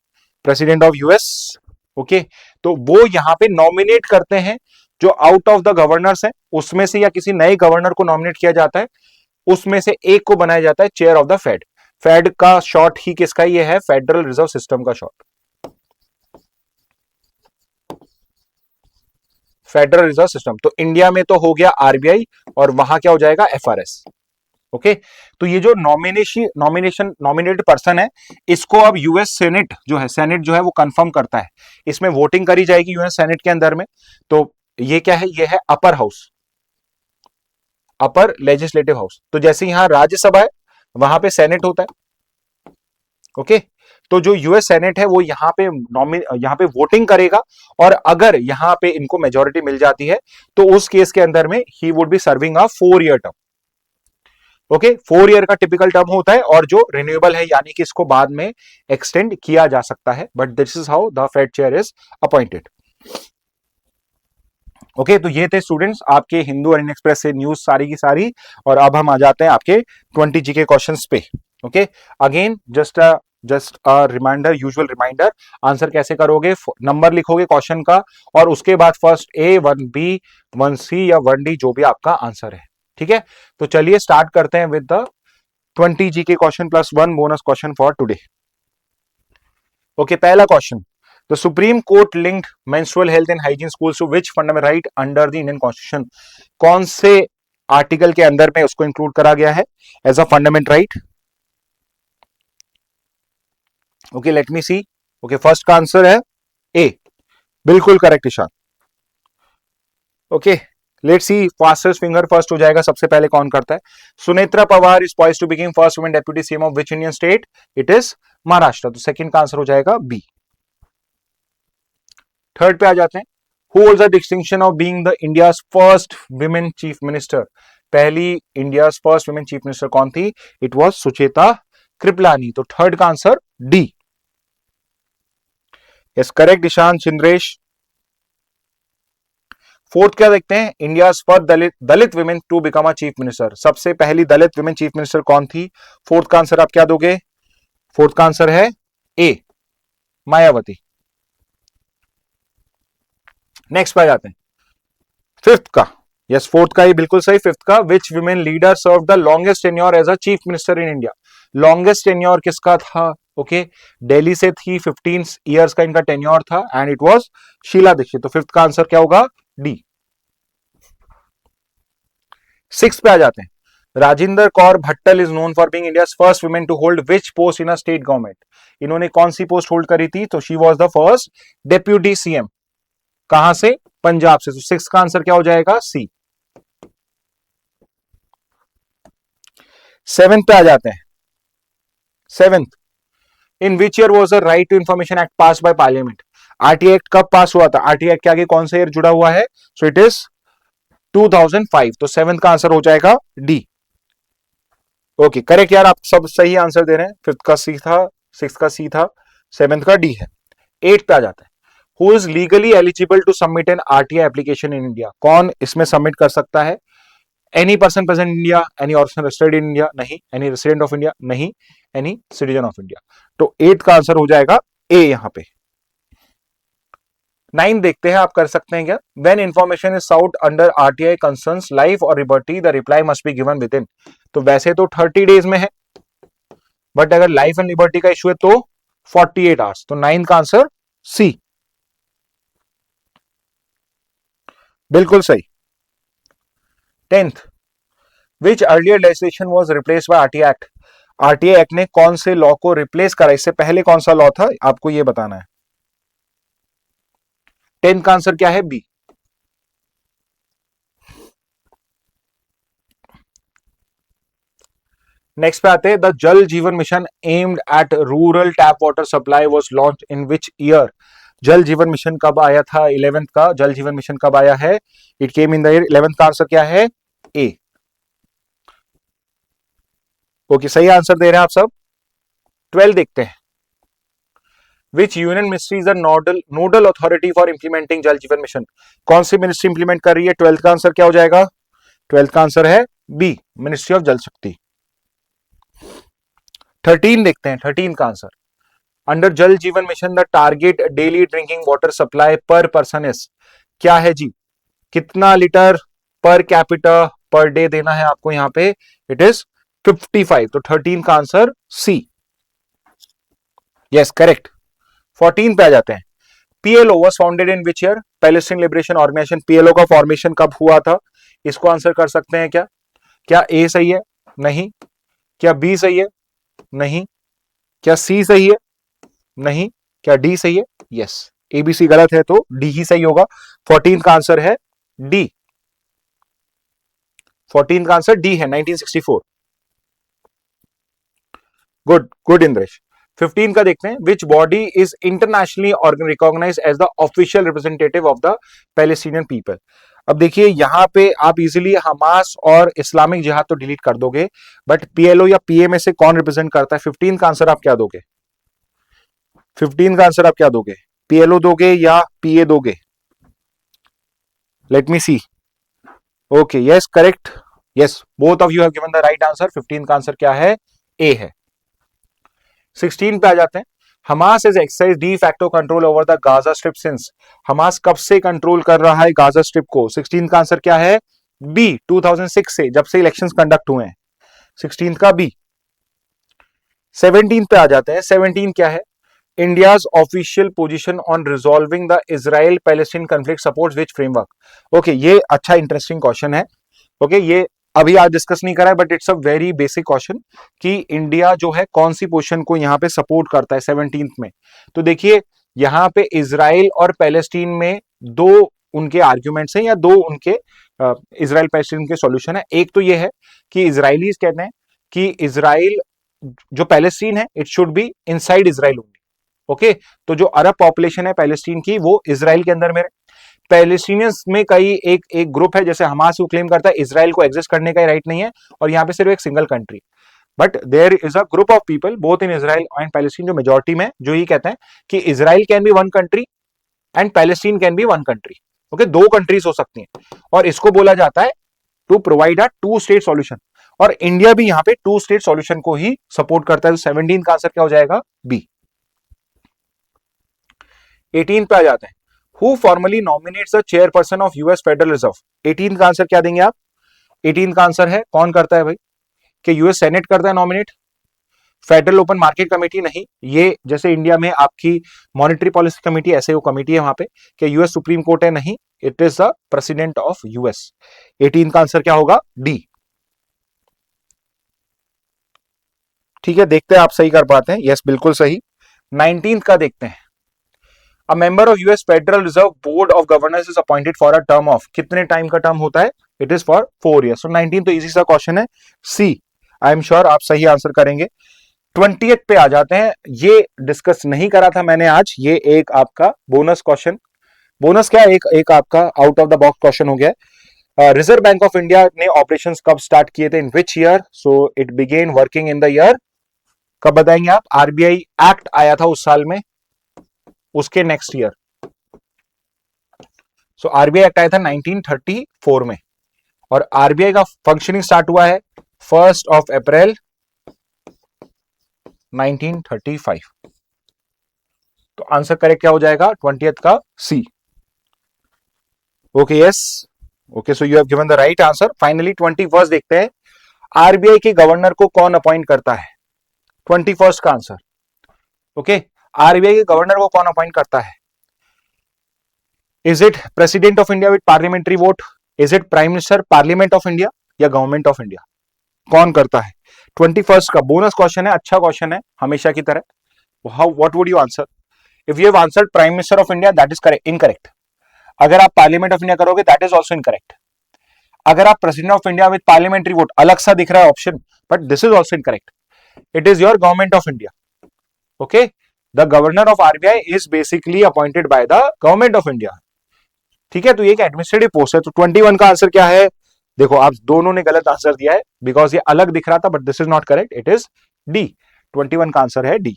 president of US. Okay, तो वो यहां पे नॉमिनेट करते हैं, जो आउट ऑफ द गवर्नर्स है उसमें से या किसी नए गवर्नर को नॉमिनेट किया जाता है, उसमें से एक को बनाया जाता है chair of the Fed. Fed का शॉर्ट ही किसका ये है, फेडरल रिजर्व सिस्टम का शॉर्ट, फेडरल रिजर्व सिस्टम। तो इंडिया में तो हो गया आरबीआई और वहां क्या हो जाएगा, एफआरएस। ओके, तो ये जो नॉमिनेटेड पर्सन है, इसको अब यूएस सेनेट जो है वो कंफर्म करता है, इसमें वोटिंग करी जाएगी यूएस सेनेट के अंदर में। तो ये क्या है, ये है अपर हाउस, अपर लेजिस्लेटिव हाउस। तो जैसे यहां राज्यसभा है वहां पे सेनेट होता है। ओके, तो जो यूएस सेनेट है वो यहाँ पे वोटिंग करेगा, और अगर यहाँ पे इनको मेजोरिटी मिल जाती है तो उस केस के अंदर में he would be serving a 4-year term. Okay, 4 year का टिपिकल टर्म होता है, और जो रिन्यूएबल है यानी कि इसको बाद में एक्सटेंड किया जा सकता है, but this is how the Fed chair is appointed. Okay, तो ये थे स्टूडेंट्स आपके हिंदू और इंडियन एक्सप्रेस से न्यूज सारी की सारी, और अब हम आ जाते हैं आपके 20 जीके क्वेश्चंस पे। Okay, again just a reminder, usual reminder, answer कैसे करोगे, नंबर लिखोगे क्वेश्चन का, और उसके बाद फर्स्ट ए, 1B, 1C या 1D जो भी आपका आंसर है। ठीक है, तो चलिए स्टार्ट करते हैं with the 20 GK question plus 1 bonus question for today. Okay, पहला question, the supreme court linked menstrual health and hygiene schools to which fundamental right under the Indian constitution. कौन से आर्टिकल के अंदर में उसको इंक्लूड करा गया है as a fundamental right. Okay, let me see. Okay, first का आंसर है ए, बिल्कुल correct Ishaan. Okay, let's see fastest finger first हो जाएगा, सबसे पहले कौन करता है। Sunetra Pawar is poised to become first women deputy CM of which Indian state? It is Maharashtra. तो सेकंड का आंसर हो जाएगा बी। थर्ड पे आ जाते हैं। Who holds the distinction of being the India's first women chief minister? पहली India's first women chief minister कौन थी? It was Sucheta Kripalani. तो थर्ड का answer D. Yes, correct Ishan Chandresh. Fourth क्या देखते हैं? India's first Dalit women to become a chief minister. सबसे पहली दलित विमेन चीफ मिनिस्टर कौन थी? फोर्थ का आंसर आप क्या दोगे? फोर्थ का आंसर है ए, मायावती। नेक्स्ट पे जाते हैं फिफ्थ का। यस, फोर्थ का ही बिल्कुल सही। फिफ्थ का, which women leader serve the longest tenure as a chief minister in India? Longest tenure किसका था? ओके, दिल्ली से थी, 15 इयर्स का इनका टेन्योर था and it was Sheila Dikshit. तो फिफ्थ का आंसर क्या होगा? डी। सिक्स पे आ जाते हैं। Rajinder Kaur Bhattal is known for being India's first women to hold which post in a state government? इन्होंने कौन सी पोस्ट होल्ड करी थी? तो she was the first deputy CM. कहां से? पंजाब से। तो सिक्स का आंसर क्या हो जाएगा? सी। सेवेंथ पे आ जाते हैं। Seventh, in which year was the right to information act pass by parliament? RTI act कब पास हुआ था? आरटीआई एक्ट के आगे कौन सा ईयर जुड़ा हुआ है? So it is 2005। तो सेवेंथ का आंसर हो जाएगा डी। ओके, करेक्ट यार, आप सब सही आंसर दे रहे हैं। फिफ्थ का सी था, सिक्स का सी था, सेवेंथ का डी है। एट पे आ जाता है। Who is legally eligible to submit an RTI application in India? कौन इसमें सबमिट कर सकता है? Any person present in India, any person resident in India? नहीं। Any resident of India? नहीं। Any citizen of India? तो एट का answer हो जाएगा ए यहां पे। नाइन देखते हैं, आप कर सकते हैं क्या? When information is sought under RTI concerns life और liberty the reply must be given within. तो वैसे तो 30 डेज में है, बट अगर लाइफ एंड लिबर्टी का इशू है तो 48 आवर्स। तो नाइन का आंसर सी, बिल्कुल सही। Tenth, which earlier legislation was replaced by RTI act? RTI act ने कौन से लॉ को रिप्लेस करा? इससे पहले कौन सा लॉ था, आपको यह बताना है। टेंथ का आंसर क्या है? बी। नेक्स्ट पे आते हैं। द जल Jeevan mission aimed at rural tap water supply was launch in which year? जल जीवन मिशन कब आया था? 11th का जल जीवन मिशन कब आया है? It came in the year 11th का आंसर क्या है? ए। ओके, सही आंसर दे रहे हैं आप सब। 12 देखते हैं। विच union ministry is the nodal authority for implementing जल जीवन मिशन? कौन सी मिनिस्ट्री इंप्लीमेंट कर रही है? 12th का आंसर क्या हो जाएगा? 12th का आंसर है बी, मिनिस्ट्री ऑफ जल शक्ति। 13 देखते हैं। 13 का आंसर, अंडर जल Jeevan mission the target daily drinking water supply पर पर्सन इज? क्या है जी? कितना litre per capita per day देना है आपको यहां पे? It is 55। तो 13 का आंसर सी। Yes, correct. 14 पे आ जाते हैं। PLO was founded in which year? Palestine Liberation Organization, PLO का फॉर्मेशन कब हुआ था? इसको आंसर कर सकते हैं क्या? क्या ए सही है? नहीं। क्या बी सही है? नहीं। क्या सी सही है? नहीं। क्या डी सही है? यस, एबीसी गलत है तो डी ही सही होगा। 14 का आंसर है डी। 14 का आंसर डी है, 1964। Good good Indresh. 15 का देखते हैं। Which body is internationally recognised as the official representative of the Palestinian people? अब देखिए यहां पे आप इजीली हमास और इस्लामिक जिहाद तो डिलीट कर दोगे, बट पीएलओ या पीए में से कौन रिप्रेजेंट करता है? 15 का आंसर आप क्या दोगे? 15 का आंसर आप क्या दोगे? पीएलओ दोगे या पीए दोगे? Let me see. Okay, yes, correct. Yes, both of you have given the right answer. 15 का आंसर क्या है? ए है। 16 पे आ जाते हैं। Hamas is exercise D facto control over the Gaza strip since? Hamas कब से कंट्रोल कर रहा है गाजा स्ट्रिप को? 16 का आंसर क्या है? बी, 2006 से, जब से इलेक्शंस कंडक्ट हुए हैं। 16 का बी। 17 पे आ जाते हैं। 17 क्या है? India's official position on resolving the Israel Palestine conflict supports which framework? Okay, ये अच्छा इंटरेस्टिंग क्वेश्चन है। ओके, ये अभी आज डिस्कस नहीं करा है, but it's a very basic question कि इंडिया जो है कौन सी पोजीशन को यहाँ पे सपोर्ट करता है 17th में। तो देखिए यहाँ पे इजराइल और पैलेस्टीन में दो उनके आर्ग्यूमेंट्स हैं या दो उनके इजराइल पैलेस्टीन के सॉल्यूशन है। एक तो ये है कि इजरायलीज कहते हैं कि इजराइल जो पैलेस्टीन है it should be inside Israel only. Okay, तो जो अरब पॉपुलेशन है पैलेस्टीन की वो इजराइल के अंदर में। पैलेस्टीनियंस में कई एक ग्रुप है जैसे हमास वो क्लेम करता है इजराइल को एग्जिस्ट करने का राइट नहीं है और यहाँ पे सिर्फ एक single country. But there is a group of people both in Israel and Palestine जो मेजोरिटी में जो ये कहते हैं कि Israel can be one country and Palestine can be one country. Okay, दो कंट्रीज हो सकती हैं और इसको बोला जाता है to provide a two state solution. और इंडिया भी यहाँ पे टू स्टेट सॉल्यूशन को ही सपोर्ट करता है। तो 17 का आंसर क्या हो जाएगा? बी। 18 पे आ जाते हैं। Who formally nominates the chairperson of US federal reserve. 18 का आंसर क्या देंगे आप? 18 का आंसर है कौन करता है भाई? कि यूएस सेनेट करता है nominate, federal open market committee नहीं। ये जैसे इंडिया में आपकी मॉनेटरी पॉलिसी कमेटी, ऐसे वो कमेटी है वहां पे कि यूएस सुप्रीम कोर्ट है नहीं, it is the president of US. 18 का आंसर क्या होगा? डी। ठीक है, देखते हैं आप सही कर पाते हैं। यस, बिल्कुल सही। 19 का देखते हैं। A member of US federal reserve board of governors is appointed for a term of, कितने टाइम का टर्म होता है? It is for 4 years। तो 19 तो इजी सा क्वेश्चन है, सी। आई एम श्योर आप सही आंसर करेंगे। 20th पे आ जाते हैं। ये डिस्कस नहीं करा था मैंने आज, ये एक आपका बोनस क्वेश्चन। बोनस क्या? एक आपका out of the box question हो गया है। रिजर्व बैंक ऑफ इंडिया ने ऑपरेशंस कब स्टार्ट किए थे? In which year? So it began working in the year, कब बताएंगे आप? आरबीआई एक्ट आया था उस साल में, उसके next year. So RBI act आया था 1934 में और आरबीआई का फंक्शनिंग स्टार्ट हुआ है 1 अप्रैल 1935। तो आंसर करेक्ट क्या हो जाएगा? 20th का C. Okay, yes, okay, so you have given the right answer. Finally 21st देखते हैं। आरबीआई के गवर्नर को कौन अपॉइंट करता है? 21st का आंसर। ओके, आरबीआई के गवर्नर को कौन अपॉइंट करता है? Is it president of India with parliamentary vote? Is it prime minister, parliament of India या गवर्नमेंट ऑफ इंडिया? कौन करता है? 21st का बोनस क्वेश्चन है, अच्छा क्वेश्चन है हमेशा की तरह। How, what would you answer? If you have answered prime minister of India that is correct, incorrect. अगर आप पार्लियामेंट ऑफ इंडिया करोगे दैट इज ऑल्सो इनकरेक्ट। अगर आप president of India with parliamentary vote, अलग सा दिख रहा है option, but this is also incorrect. It is your government of India. Okay, the governor of RBI is basically appointed by the government of India. ठीक है, तो ये एक एडमिनिस्ट्रेटिव पोस्ट है। तो 21 का आंसर क्या है? देखो आप दोनों ने गलत आंसर दिया है बिकॉज ये अलग दिख रहा था, but this is not correct, it is D. 21 का आंसर है डी।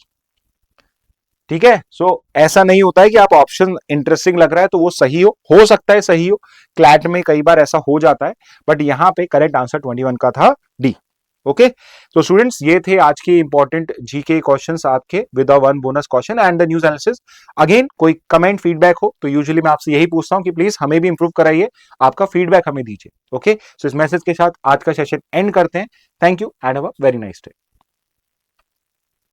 ठीक है, सो ऐसा नहीं होता है कि आप ऑप्शन इंटरेस्टिंग लग रहा है तो वो सही हो सकता है सही हो, क्लैट में कई बार ऐसा हो जाता है, बट यहां पे करेक्ट आंसर 21 का था डी। ओके, तो स्टूडेंट्स ये थे आज के इंपॉर्टेंट जीके क्वेश्चंस आपके with a one bonus question and the news analysis. Again कोई कमेंट फीडबैक हो तो यूजुअली मैं आपसे यही पूछता हूं कि प्लीज हमें भी इंप्रूव कराइए, आपका फीडबैक हमें दीजिए। ओके, सो इस मैसेज के साथ आज का सेशन एंड करते हैं। Thank you and have a very nice day.